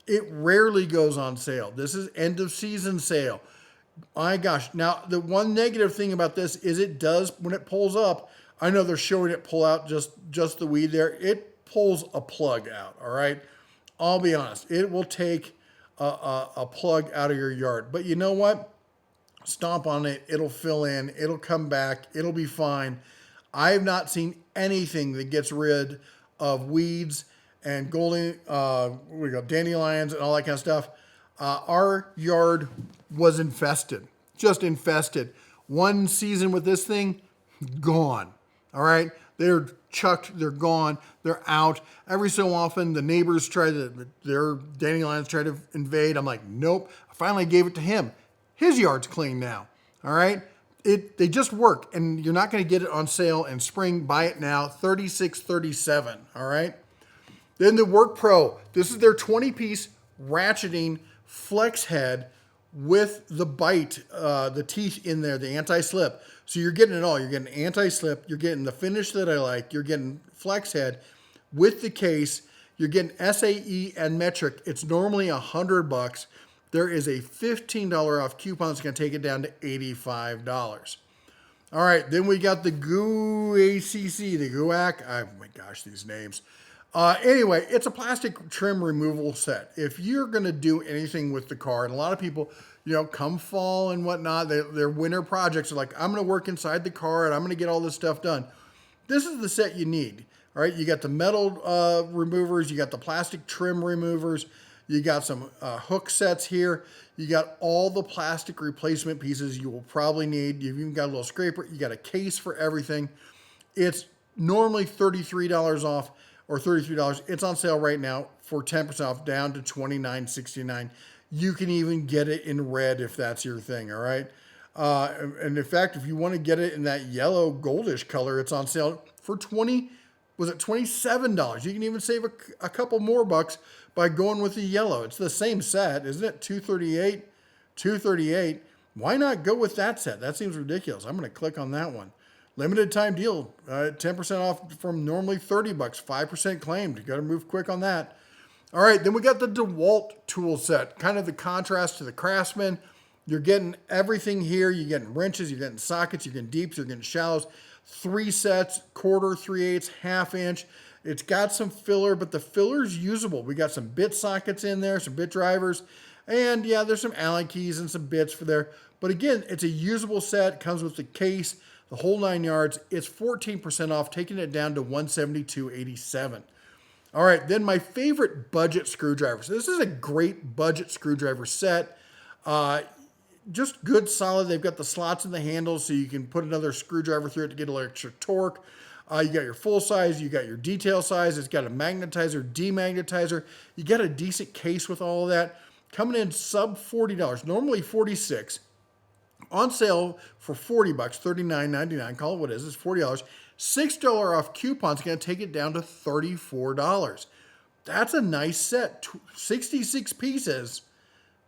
It rarely goes on sale. This is end of season sale. My gosh. Now, the one negative thing about this is it does, when it pulls up, I know they're showing it pull out just the weed there. It pulls a plug out, all right? I'll be honest. It will take a plug out of your yard. But you know what? Stomp on it. It'll fill in. It'll come back. It'll be fine. I have not seen anything that gets rid of weeds and dandelions and all that kind of stuff. Our yard was infested, just infested. One season with this thing, gone. All right, they're chucked, they're gone, they're out. Every so often, the neighbors their dandelions try to invade. I'm like, nope. I finally gave it to him. His yard's clean now. All right. They just work, and you're not going to get it on sale in spring. Buy it now, $36.37. All right. Then the Work Pro. This is their 20-piece ratcheting flex head with the bite, the teeth in there, the anti-slip. So you're getting it all. You're getting anti-slip. You're getting the finish that I like. You're getting flex head with the case. You're getting SAE and metric. It's normally $100. There is a $15 off coupon that's going to take it down to $85. All right, then we got the GUACC, the GUAC. Oh my gosh, these names. Anyway, it's a plastic trim removal set. If you're going to do anything with the car, and a lot of people, come fall and whatnot, their winter projects are like, I'm going to work inside the car and I'm going to get all this stuff done. This is the set you need. All right, you got the metal removers, you got the plastic trim removers, you got some hook sets here. You got all the plastic replacement pieces you will probably need. You've even got a little scraper. You got a case for everything. It's normally $33 off or $33. It's on sale right now for 10% off, down to $29.69. You can even get it in red if that's your thing, all right? And in fact, if you want to get it in that yellow goldish color, it's on sale for $27. You can even save a couple more bucks by going with the yellow. It's the same set, isn't it? $238. Why not go with that set? That seems ridiculous. I'm going to click on that one. limited time deal, 10% off from normally 30 bucks, 5% claimed. You got to move quick on that. All right, then we got the DeWalt tool set, kind of the contrast to the Craftsman. You're getting everything here. You're getting wrenches, you're getting sockets, you're getting deeps, you're getting shallows. 3 sets, quarter, 3/8, half inch. It's got some filler, but the filler's usable. We got some bit sockets in there, some bit drivers, and yeah, there's some Allen keys and some bits for there. But again, it's a usable set. Comes with the case, the whole 9 yards. It's 14% off, taking it down to $172.87. All right, then my favorite budget screwdriver. So this is a great budget screwdriver set. Just good, solid. They've got the slots in the handles so you can put another screwdriver through it to get a little extra torque. You got your full size, you got your detail size. It's got a magnetizer, demagnetizer. You got a decent case with all of that. Coming in sub $40, normally $46. On sale for 40 bucks, $39.99. Call it what it is. It's $40. $6 off coupons going to take it down to $34. That's a nice set. 66 pieces.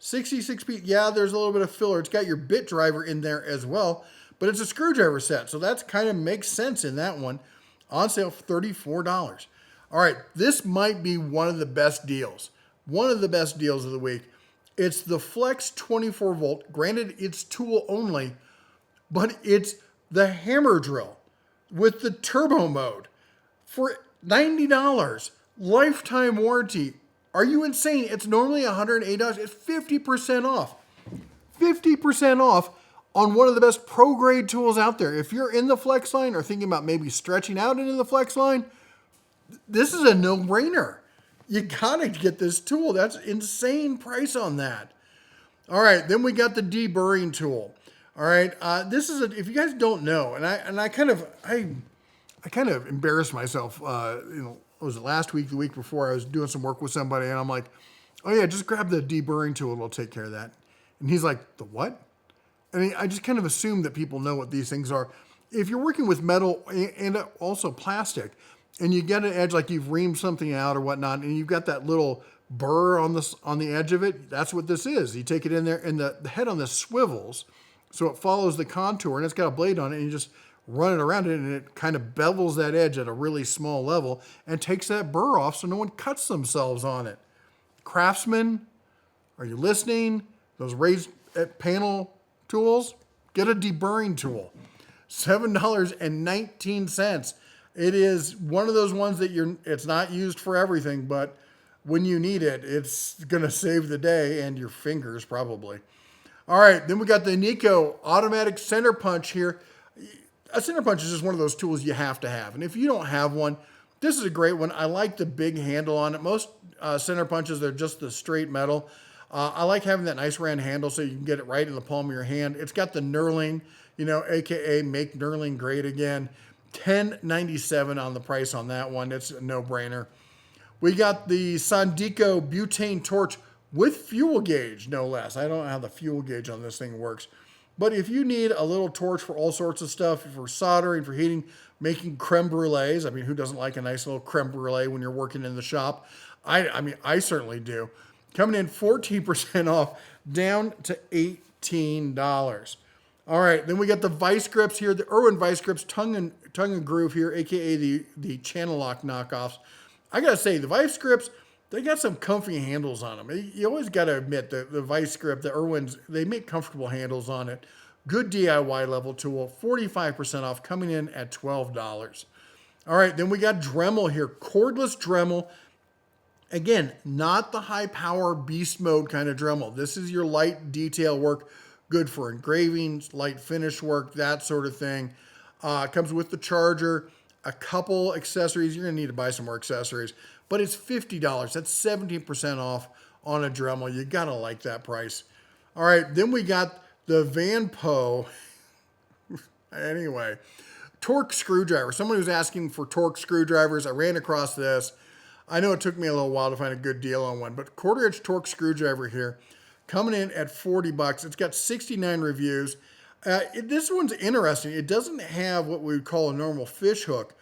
66 pieces. Yeah, there's a little bit of filler. It's got your bit driver in there as well, but it's a screwdriver set, so that kind of makes sense in that one. On sale for $34. All right, this might be one of the best deals. One of the best deals of the week. It's the Flex 24 volt. Granted, it's tool only, but it's the hammer drill with the turbo mode for $90. Lifetime warranty. Are you insane? It's normally $108. It's 50% off. 50% off on one of the best pro grade tools out there. If you're in the Flex line or thinking about maybe stretching out into the Flex line, this is a no-brainer. You gotta get this tool. That's insane price on that. All right, then we got the deburring tool. All right, this is if you guys don't know, and I kind of embarrassed myself. Was it last week, the week before? I was doing some work with somebody, and I'm like, "Oh yeah, just grab the deburring tool; it'll take care of that." And he's like, "The what?" I mean, I just kind of assume that people know what these things are. If you're working with metal and also plastic, and you get an edge like you've reamed something out or whatnot, and you've got that little burr on the edge of it, that's what this is. You take it in there, and the head on this swivels, so it follows the contour, and it's got a blade on it, and you just run it around it, and it kind of bevels that edge at a really small level and takes that burr off so no one cuts themselves on it. Craftsman, are you listening? Those raised panel tools, get a deburring tool. $7.19. It is one of those ones that it's not used for everything, but when you need it, it's going to save the day and your fingers probably. All right, then we got the Nico automatic center punch here. A center punch is just one of those tools you have to have. And if you don't have one, this is a great one. I like the big handle on it. Most center punches, they're just the straight metal. I like having that nice round handle so you can get it right in the palm of your hand. It's got the knurling, AKA make knurling great again. $10.97 on the price on that one. It's a no-brainer. We got the Sandico butane torch with fuel gauge, no less. I don't know how the fuel gauge on this thing works. But if you need a little torch for all sorts of stuff, for soldering, for heating, making creme brulees, I mean, who doesn't like a nice little creme brulee when you're working in the shop? I certainly do. Coming in 14% off, down to $18. All right, then we got the vice grips here, the Irwin vice grips, tongue and groove here, aka the channel lock knockoffs. I gotta say, the vice grips, they got some comfy handles on them. You always gotta admit that the vice grip, the Irwins, they make comfortable handles on it. Good DIY level tool, 45% off, coming in at $12. All right, then we got Dremel here, cordless Dremel. Again, not the high power beast mode kind of Dremel. This is your light detail work, good for engravings, light finish work, that sort of thing. Comes with the charger, a couple accessories. You're gonna need to buy some more accessories, but it's $50. That's 17% off on a Dremel. You gotta like that price. All right, then we got the Van Poe. Anyway, torque screwdriver. Someone who's asking for torque screwdrivers. I ran across this. I know it took me a little while to find a good deal on one, but quarter inch torque screwdriver here, coming in at 40 bucks. It's got 69 reviews. This one's interesting. It doesn't have what we would call a normal fish hook.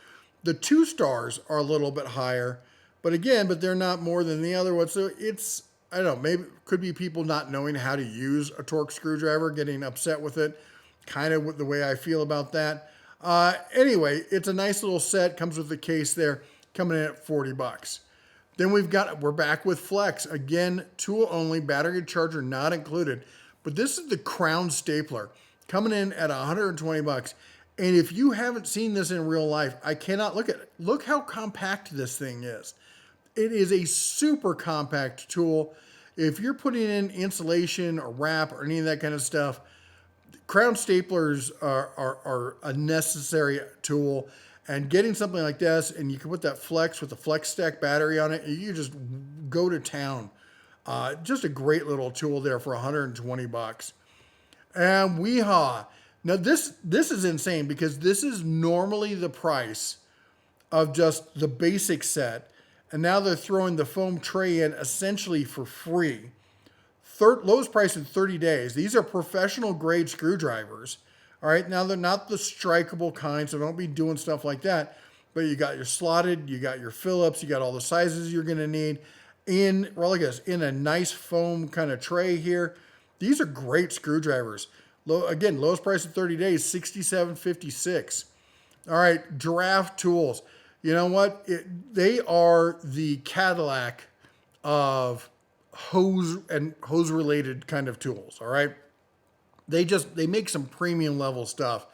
The 2 stars are a little bit higher, but they're not more than the other ones. So it's, I don't know, maybe it could be people not knowing how to use a torque screwdriver, getting upset with it, kind of the way I feel about that. Anyway, it's a nice little set. Comes with the case there, coming in at 40 bucks. Then we're back with Flex. Again, tool only, battery and charger not included. But this is the Crown Stapler, coming in at 120 bucks. And if you haven't seen this in real life, I cannot look at it. Look how compact this thing is. It is a super compact tool. If you're putting in insulation or wrap or any of that kind of stuff, Crown staplers are a necessary tool. And getting something like this, and you can put that Flex with the Flex Stack battery on it, and you just go to town. Just a great little tool there for 120 bucks. And weehaw. Now this is insane because this is normally the price of just the basic set. And now they're throwing the foam tray in essentially for free. Lowest price in 30 days. These are professional grade screwdrivers. All right, now they're not the strikeable kind, so don't be doing stuff like that. But you got your slotted, you got your Phillips, you got all the sizes you're gonna need in, well, look at this, in a nice foam kind of tray here. These are great screwdrivers. Again, lowest price in 30 days, $67.56. All right, Giraffe tools. You know what? They are the Cadillac of hose and hose related kind of tools. All right. They make some premium level stuff.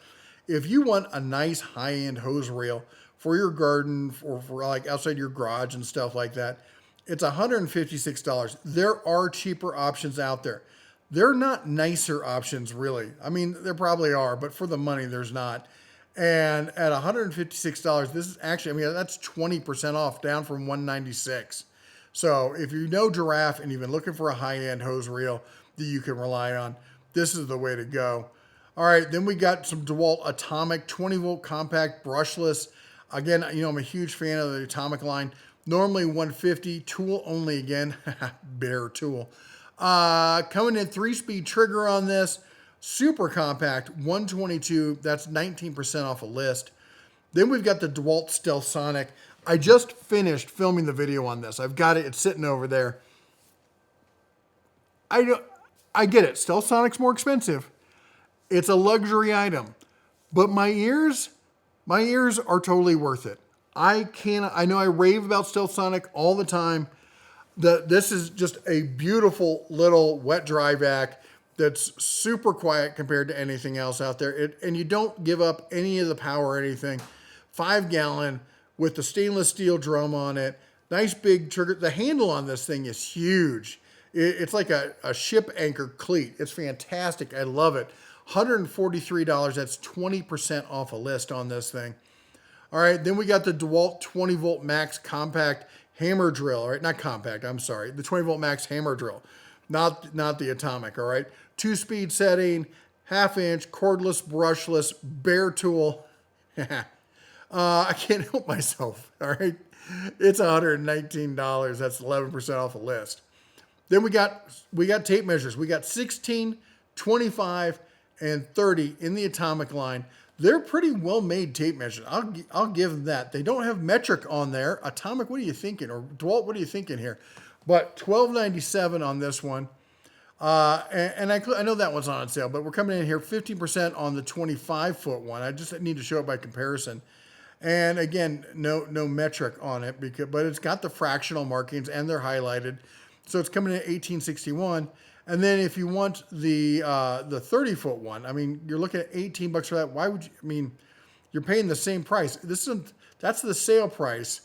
If you want a nice high end hose reel for your garden or for like outside your garage and stuff like that, it's $156. There are cheaper options out there. They're not nicer options really. I mean, there probably are, but for the money, there's not. And at $156, this is actually, I mean, that's 20% off, down from $196. So if you know Giraffe and you've been looking for a high-end hose reel that you can rely on, this is the way to go. All right, then we got some DeWalt Atomic 20-volt compact brushless. Again, you know, I'm a huge fan of the Atomic line. Normally $150, tool only again, bare tool. Coming in 3-speed trigger on this. Super compact, 122. That's 19% off a list. Then we've got the DeWalt StealthSonic. I just finished filming the video on this. I've got it. It's sitting over there. I get it. StealthSonic's more expensive. It's a luxury item. But my ears are totally worth it. I know I rave about StealthSonic all the time. This is just a beautiful little wet dry vac that's super quiet compared to anything else out there. And you don't give up any of the power or anything. 5-gallon with the stainless steel drum on it. Nice big trigger. The handle on this thing is huge. It's like a ship anchor cleat. It's fantastic. I love it. $143. That's 20% off a list on this thing. All right, then we got the DeWalt 20-volt max compact hammer drill. All right, not compact, I'm sorry. The 20-volt max hammer drill, not the Atomic, all right? 2-speed setting, 1/2 inch, cordless, brushless, bare tool. I can't help myself, all right? It's $119. That's 11% off a list. Then we got tape measures. We got 16, 25, and 30 in the Atomic line. They're pretty well-made tape measures. I'll give them that. They don't have metric on there. Atomic, what are you thinking? Or DeWalt, what are you thinking here? But $12.97 on this one. And I know that one's on sale, but we're coming in here 15% on the 25-foot one. I just need to show it by comparison. And again, no metric on it, but it's got the fractional markings and they're highlighted. So it's coming in at $18.61. And then if you want the 30-foot one, I mean, you're looking at $18 for that. Why would you? I mean, you're paying the same price. That's the sale price.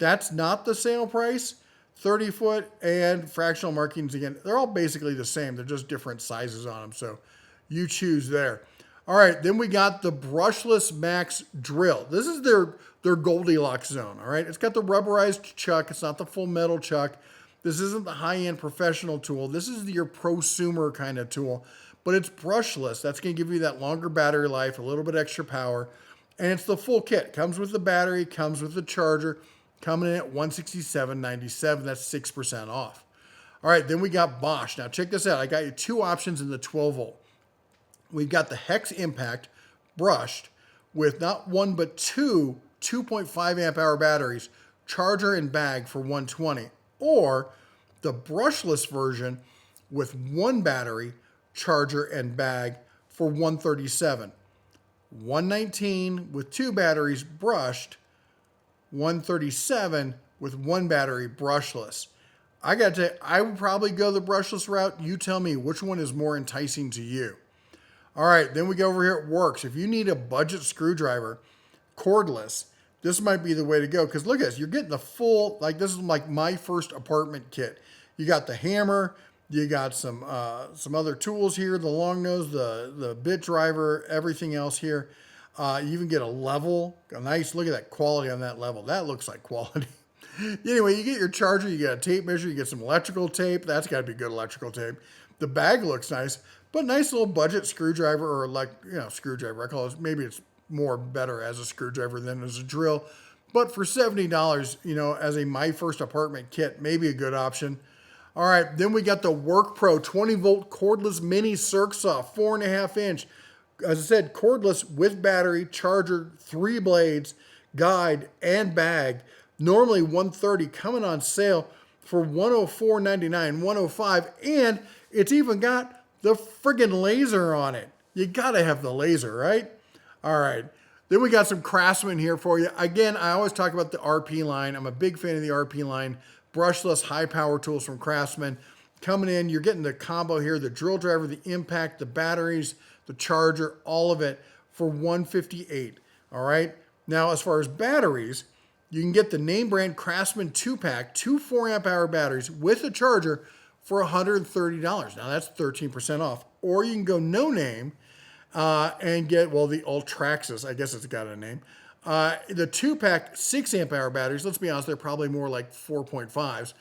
That's not the sale price. 30-foot and fractional markings, again, they're all basically the same. They're just different sizes on them. So you choose there. All right, then we got the brushless max drill. This is their Goldilocks zone. All right, it's got the rubberized chuck. It's not the full metal chuck. This isn't the high-end professional tool. This is your prosumer kind of tool, but it's brushless. That's going to give you that longer battery life, a little bit extra power, and it's the full kit. Comes with the battery, comes with the charger, coming in at $167.97. That's 6% off. All right, then we got Bosch. Now check this out. I got you 2 options in the 12-volt. We've got the Hex Impact brushed with not 1 but 2 2.5 amp hour batteries, charger and bag for $120. Or the brushless version with 1 battery, charger, and bag for $137. 119 with 2 batteries brushed, 137 with 1 battery brushless. I got to, I would probably go the brushless route. You tell me which one is more enticing to you. All right, then we go over here at Works. If you need a budget screwdriver, cordless, this might be the way to go. Because look at this, you're getting the full, like this is like my first apartment kit. You got the hammer, you got some other tools here, the long nose, the bit driver, everything else here. You even get a level, a nice, look at that quality on that level. That looks like quality. Anyway, you get your charger, you get a tape measure, you get some electrical tape. That's got to be good electrical tape. The bag looks nice, but nice little budget screwdriver, or like, screwdriver. I call it, maybe it's more better as a screwdriver than as a drill. But for $70, as a my first apartment kit, maybe a good option. All right, then we got the Work Pro 20-volt cordless mini circ saw, 4.5 inch. As I said, cordless with battery, charger, 3 blades, guide, and bag. Normally $130, coming on sale for $104.99, $105, and it's even got the friggin' laser on it. You gotta have the laser, right? All right. Then we got some Craftsman here for you. Again, I always talk about the RP line. I'm a big fan of the RP line. Brushless, high power tools from Craftsman. Coming in, you're getting the combo here, the drill driver, the impact, the batteries, the charger, all of it for $158. All right. Now, as far as batteries, you can get the name brand Craftsman 2-pack, 2 4-amp-hour batteries with a charger for $130. Now, that's 13% off. Or you can go no name and get, the Ultraxis. I guess it's got a name. The 2-pack 6-amp-hour batteries, let's be honest, they're probably more like 4.5s.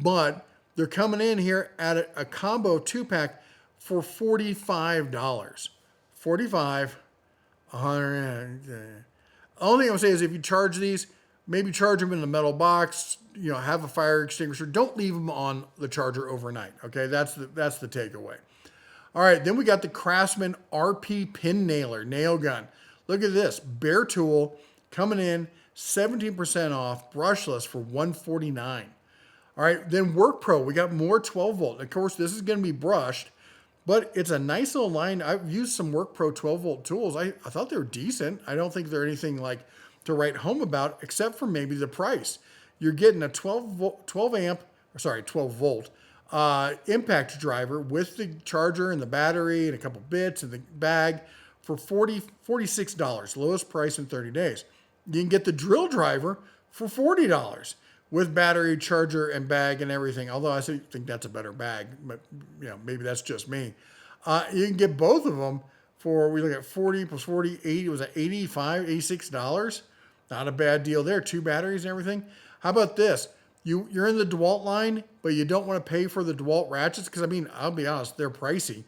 But they're coming in here at a combo 2-pack for $45. $45, 100. Only thing I'm saying is if you charge these, maybe charge them in a metal box, have a fire extinguisher. Don't leave them on the charger overnight, okay? That's the takeaway. All right, then we got the Craftsman RP pin nailer, nail gun. Look at this, bare tool, coming in 17% off, brushless for $149. All right, then Work Pro, we got more 12 volt. Of course, this is gonna be brushed, but it's a nice little line. I've used some Work Pro 12 volt tools. I thought they were decent. I don't think they're anything like to write home about, except for maybe the price. You're getting a 12 volt impact driver with the charger and the battery and a couple bits and the bag for $46, lowest price in 30 days. You can get the drill driver for $40 with battery, charger, and bag and everything. Although I think that's a better bag, but maybe that's just me. You can get both of them for, we look at 40 plus 40, 80, was it $85, $86? Not a bad deal there. 2 batteries and everything. How about this? You're in the DeWalt line, but you don't want to pay for the DeWalt ratchets because, I'll be honest, they're pricey.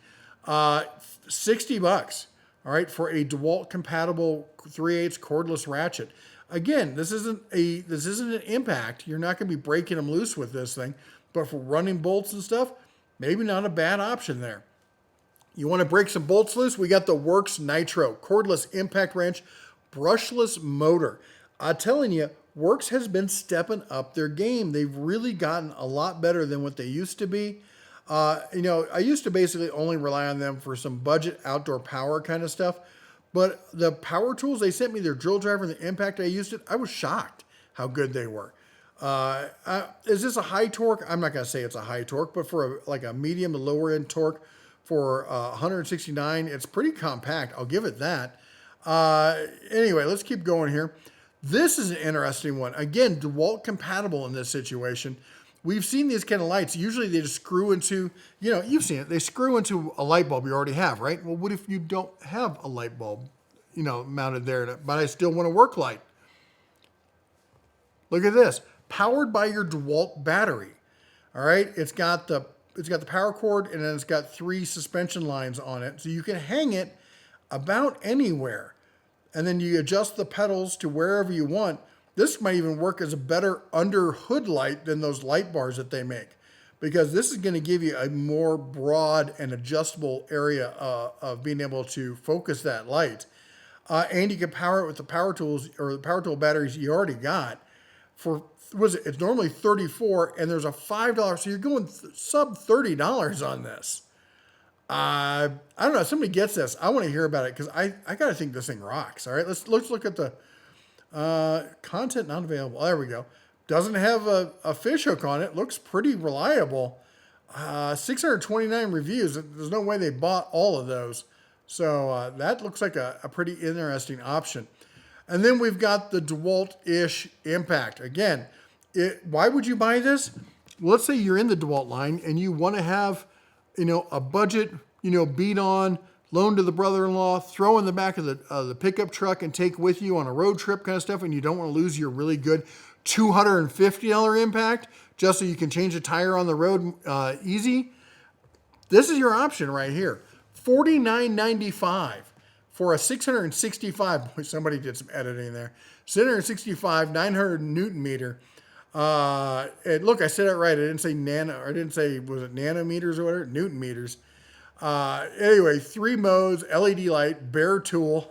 $60, all right, for a DeWalt compatible 3/8 cordless ratchet. Again, this isn't an impact. You're not going to be breaking them loose with this thing, but for running bolts and stuff, maybe not a bad option there. You want to break some bolts loose? We got the Works Nitro cordless impact wrench, brushless motor. I'm telling you, Works has been stepping up their game. They've really gotten a lot better than what they used to be. I used to basically only rely on them for some budget outdoor power kind of stuff. But the power tools they sent me, their drill driver and the impact I used it, I was shocked how good they were. Is this a high torque? I'm not going to say it's a high torque, but for a medium to lower end torque for 169, it's pretty compact. I'll give it that. Anyway, let's keep going here. This is an interesting one. Again, DeWalt compatible in this situation. We've seen these kind of lights. Usually they just screw into, you've seen it. They screw into a light bulb you already have, right? Well, what if you don't have a light bulb, mounted there, but I still want a work light? Look at this. Powered by your DeWalt battery. All right. It's got the power cord, and then it's got 3 suspension lines on it. So you can hang it about anywhere. And then you adjust the pedals to wherever you want. This might even work as a better under hood light than those light bars that they make, because this is going to give you a more broad and adjustable area of being able to focus that light. And you can power it with the power tools or the power tool batteries you already got for, it's normally $34 and there's a $5. So you're going sub $30 on this. I don't know. If somebody gets this, I want to hear about it because I gotta think this thing rocks. All right, let's look at the content not available. There we go. Doesn't have a fish hook on it. Looks pretty reliable. 629 reviews. There's no way they bought all of those. So that looks like a pretty interesting option. And then we've got the DeWalt-ish Impact. Again, why would you buy this? Well, let's say you're in the DeWalt line and you want to have, a budget, beat on, loan to the brother-in-law, throw in the back of the pickup truck and take with you on a road trip kind of stuff, and you don't want to lose your really good $250 Impact just so you can change a tire on the road easy. This is your option right here. $49.95 for a 665. Boy, somebody did some editing there. 665, 900 Newton meter. And look, I said it right. I didn't say nano, or I didn't say, was it nanometers or whatever? Newton meters. Anyway, 3 modes, LED light, bare tool,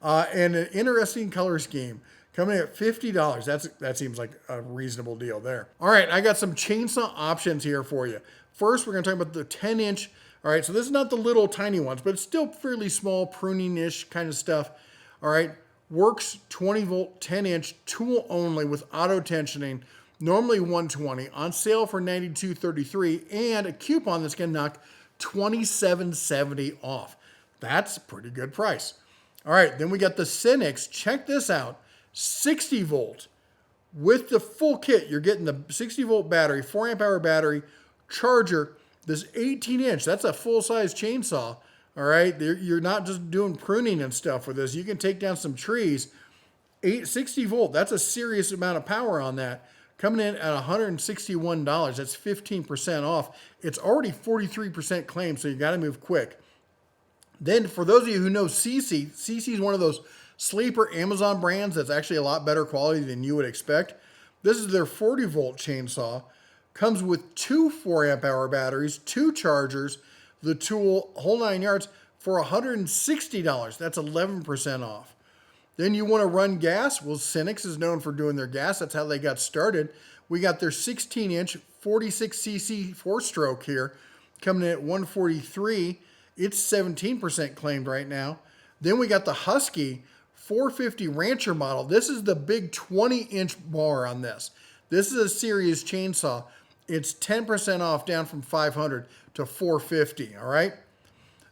and an interesting color scheme. Coming at $50. That seems like a reasonable deal there. All right, I got some chainsaw options here for you. First, we're going to talk about the 10-inch. All right, so this is not the little tiny ones, but it's still fairly small, pruning-ish kind of stuff. All right, works 20-volt, 10-inch, tool only with auto tensioning, normally $120, on sale for $92.33, and a coupon that's going to knock $27.70 off. That's a pretty good price. All right, then we got the Cynix. Check this out. 60 volt with the full kit. You're getting the 60 volt battery, 4 amp hour battery, charger, this 18-inch. That's a full-size chainsaw. All right, you're not just doing pruning and stuff with this. You can take down some trees. 60 volt, that's a serious amount of power on that. Coming in at $161. That's 15% off. It's already 43% claim, so you got to move quick. Then for those of you who know CC is one of those sleeper Amazon brands that's actually a lot better quality than you would expect. This is their 40 volt chainsaw. Comes with 2 4 amp hour batteries, 2 chargers, the tool, whole 9 yards for $160. That's 11% off. Then you want to run gas? Well, Cynix is known for doing their gas. That's how they got started. We got their 16-inch 46cc 4-stroke here coming in at $143. It's 17% claimed right now. Then we got the Husky 450 Rancher model. This is the big 20-inch bar on this. This is a serious chainsaw. It's 10% off, down from $500 to $450, all right?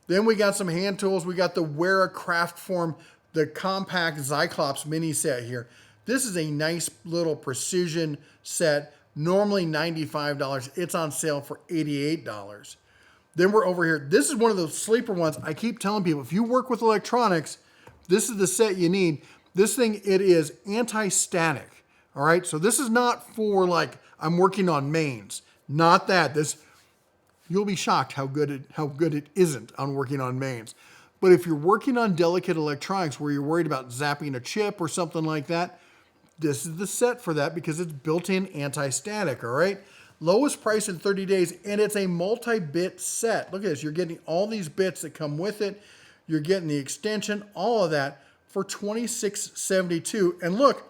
Then we got some hand tools. We got the Wera Craftform, the compact Cyclops mini set here. This is a nice little precision set, normally $95. It's on sale for $88. Then we're over here. This is one of those sleeper ones. I keep telling people, if you work with electronics, this is the set you need. This thing, it is anti-static. All right, so this is not for like, I'm working on mains. Not that. You'll be shocked how good it isn't on working on mains. But if you're working on delicate electronics where you're worried about zapping a chip or something like that, this is the set for that because it's built-in anti-static, all right? Lowest price in 30 days, and it's a multi-bit set. Look at this. You're getting all these bits that come with it. You're getting the extension, all of that for $26.72. And look,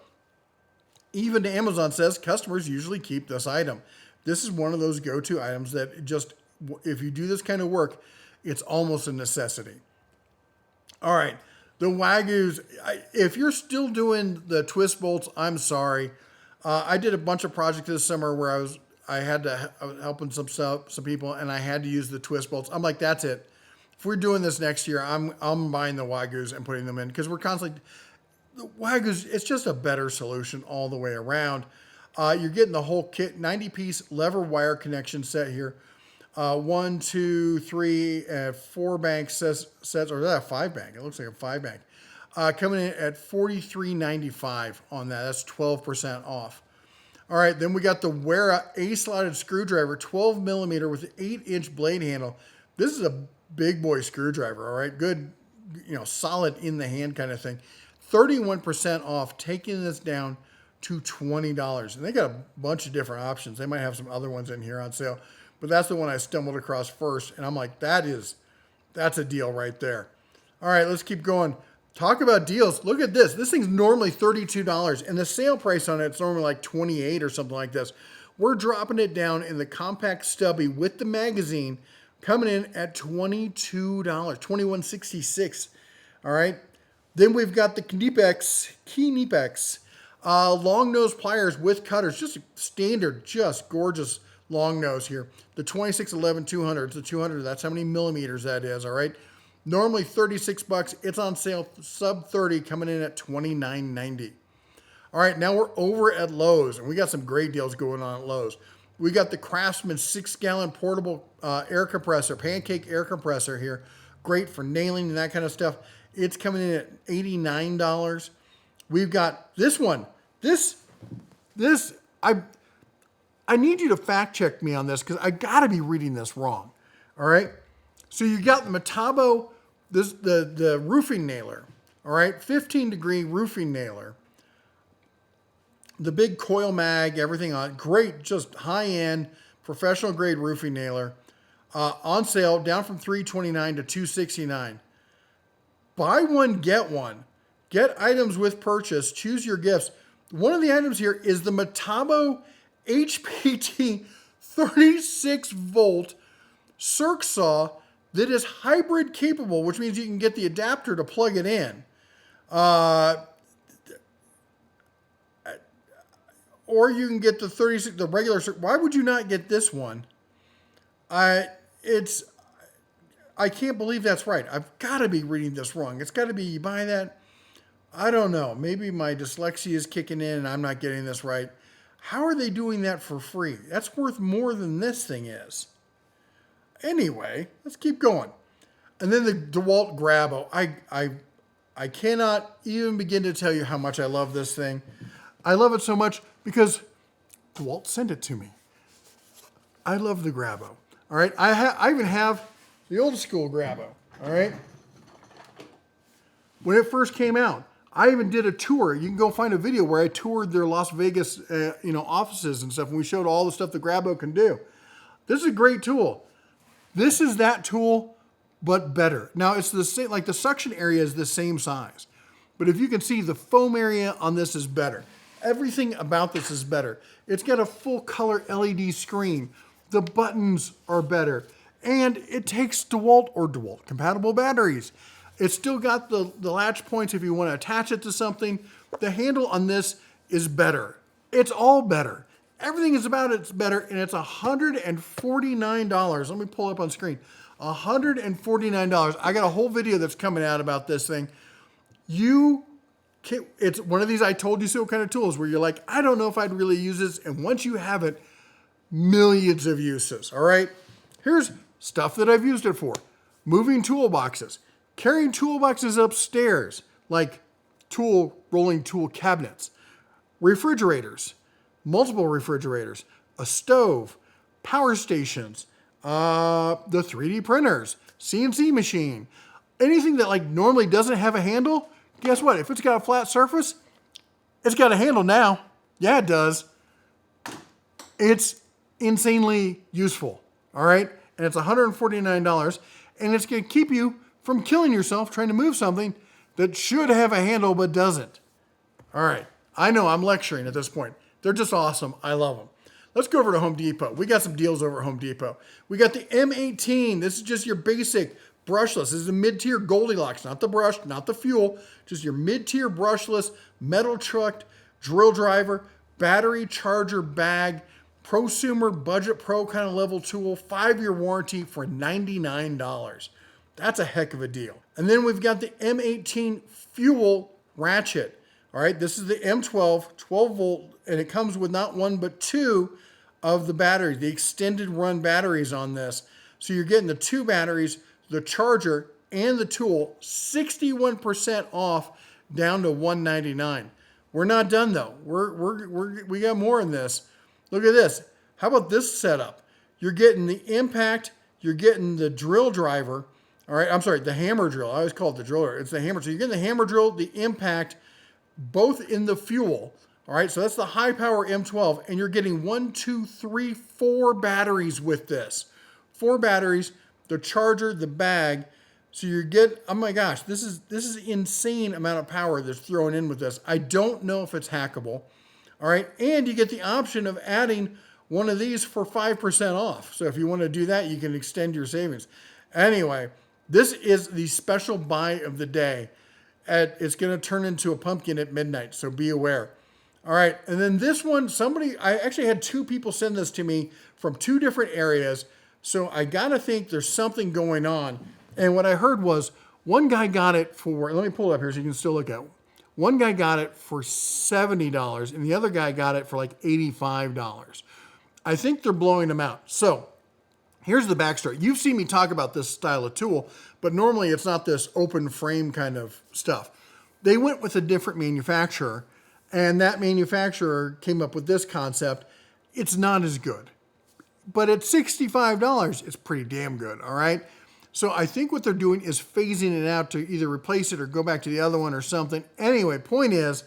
even Amazon says customers usually keep this item. This is one of those go-to items that just, if you do this kind of work, it's almost a necessity. All right, the Wagyus, if you're still doing the twist bolts, I'm sorry. I did a bunch of projects this summer where I was helping some people, and I had to use the twist bolts. I'm like, that's it. If we're doing this next year, I'm buying the Wagyus and putting them in because we're constantly, the Wagyus, it's just a better solution all the way around. You're getting the whole kit, 90-piece lever wire connection set here. 1, 2, 3, 4 bank sets, or is that a 5 bank? It looks like a 5 bank. Coming in at $43.95 on that. That's 12% off. All right, then we got the Wera A-slotted screwdriver, 12 millimeter with an 8-inch blade handle. This is a big boy screwdriver, all right? Good, solid in the hand kind of thing. 31% off, taking this down to $20. And they got a bunch of different options. They might have some other ones in here on sale, but that's the one I stumbled across first. And I'm like, that's a deal right there. All right, let's keep going. Talk about deals. Look at this. This thing's normally $32, and the sale price on it's normally like $28 or something like this. We're dropping it down in the compact stubby with the magazine, coming in at $22, $21.66. All right. Then we've got the Kniepex long nose pliers with cutters, just standard, just gorgeous long nose here. The 2611 200, it's the 200, that's how many millimeters that is, all right? Normally $36, it's on sale sub 30, coming in at $29.90. All right, now we're over at Lowe's, and we got some great deals going on at Lowe's. We got the Craftsman 6-gallon portable air compressor, pancake air compressor here. Great for nailing and that kind of stuff. It's coming in at $89. We've got this one. I need you to fact check me on this because I got to be reading this wrong. All right. So you got the Metabo, the roofing nailer. All right. 15-degree roofing nailer. The big coil mag, everything on it. Great, just high-end, professional-grade roofing nailer. On sale, down from $329 to $269. Buy one, get one. Get items with purchase. Choose your gifts. One of the items here is the Metabo HPT 36-volt circ saw that is hybrid capable, which means you can get the adapter to plug it in. Or you can get the regular circ. Why would you not get this one? I can't believe that's right. I've got to be reading this wrong. It's got to be, you buy that. I don't know. Maybe my dyslexia is kicking in and I'm not getting this right. How are they doing that for free? That's worth more than this thing is. Anyway, let's keep going. And then the DeWalt Grabo. I cannot even begin to tell you how much I love this thing. I love it so much because DeWalt sent it to me. I love the Grabo. All right. I even have the old school Grabo. All right. When it first came out, I even did a tour. You can go find a video where I toured their Las Vegas, offices and stuff, and we showed all the stuff the Grabo can do. This is a great tool. This is that tool, but better. Now it's the same, like the suction area is the same size, but if you can see, the foam area on this is better. Everything about this is better. It's got a full color LED screen. The buttons are better, and it takes DeWalt compatible batteries. It's still got the latch points if you want to attach it to something. The handle on this is better. It's all better. Everything is about it's better, and it's $149. Let me pull it up on screen. $149. I got a whole video that's coming out about this thing. It's one of these I told you so kind of tools where you're like, I don't know if I'd really use this. And once you have it, millions of uses. All right. Here's stuff that I've used it for. Moving toolboxes. Carrying toolboxes upstairs, like rolling tool cabinets, refrigerators, multiple refrigerators, a stove, power stations, the 3D printers, CNC machine, anything that like normally doesn't have a handle. Guess what? If it's got a flat surface, it's got a handle now. Yeah, it does. It's insanely useful. All right. And it's $149, and it's going to keep you from killing yourself trying to move something that should have a handle but doesn't. All right. I know I'm lecturing at this point. They're just awesome. I love them. Let's go over to Home Depot. We got some deals over at Home Depot. We got the M18. This is just your basic brushless. This is a mid-tier Goldilocks, not the brush, not the fuel, just your mid-tier brushless metal truck drill driver, battery charger bag, prosumer budget pro kind of level tool, 5-year warranty for $99. That's a heck of a deal. And then we've got the M18 fuel ratchet. All right, this is the M12, 12 volt, and it comes with not one but two of the batteries, the extended run batteries on this. So you're getting the two batteries, the charger, and the tool, 61% off, down to $199. We're not done though. We got more in this. Look at this. How about this setup? You're getting the impact, you're getting the drill driver. All right, I'm sorry, the hammer drill. I always call it the driller. It's the hammer. So you're getting the hammer drill, the impact, both in the fuel. All right, so that's the high power M12, and you're getting 4 batteries with this. 4 batteries, the charger, the bag. So you get, oh my gosh, this is insane amount of power that's thrown in with this. I don't know if it's hackable. All right, and you get the option of adding one of these for 5% off. So if you want to do that, you can extend your savings. Anyway, this is the special buy of the day. It's going to turn into a pumpkin at midnight, so be aware. All right, and then this one, I actually had 2 people send this to me from 2 different areas, so I got to think there's something going on. And what I heard was one guy got it for, let me pull it up here so you can still look at it. One guy got it for $70, and the other guy got it for like $85. I think they're blowing them out. So here's the backstory. You've seen me talk about this style of tool, but normally it's not this open frame kind of stuff. They went with a different manufacturer, and that manufacturer came up with this concept. It's not as good, but at $65, it's pretty damn good, all right? So I think what they're doing is phasing it out to either replace it or go back to the other one or something. Anyway, point is,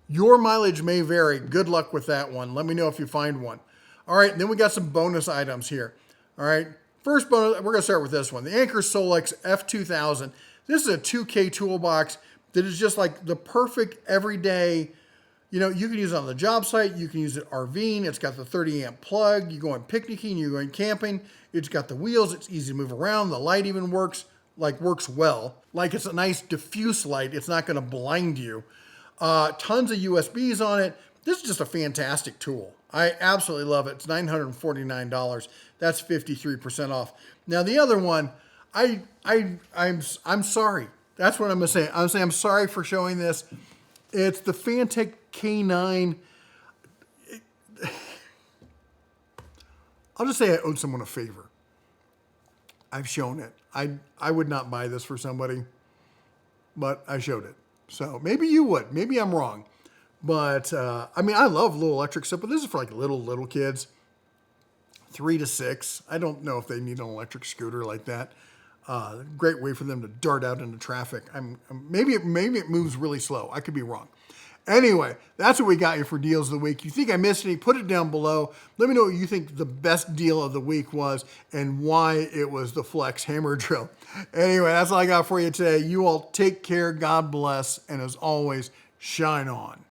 your mileage may vary. Good luck with that one. Let me know if you find one. All right, and then we got some bonus items here. All right, first bonus, we're going to start with this one. The Anker Solex F2000. This is a 2K toolbox that is just like the perfect everyday. You know, you can use it on the job site. You can use it RVing. It's got the 30 amp plug. You go in picnicking. You're going camping. It's got the wheels. It's easy to move around. The light even works well. Like it's a nice diffuse light. It's not going to blind you. Tons of USBs on it. This is just a fantastic tool. I absolutely love it. It's $949. That's 53% off. Now the other one, I'm sorry. That's what I'm gonna say. I'm sorry for showing this. It's the Fantech K9. I'll just say I owed someone a favor. I've shown it. I would not buy this for somebody, but I showed it. So maybe you would. Maybe I'm wrong. But, I mean, I love little electric stuff, but this is for like little kids, 3 to 6. I don't know if they need an electric scooter like that. Great way for them to dart out into traffic. Maybe it moves really slow. I could be wrong. Anyway, that's what we got you for deals of the week. You think I missed any? Put it down below. Let me know what you think the best deal of the week was and why it was the Flex hammer drill. Anyway, that's all I got for you today. You all take care. God bless. And as always, shine on.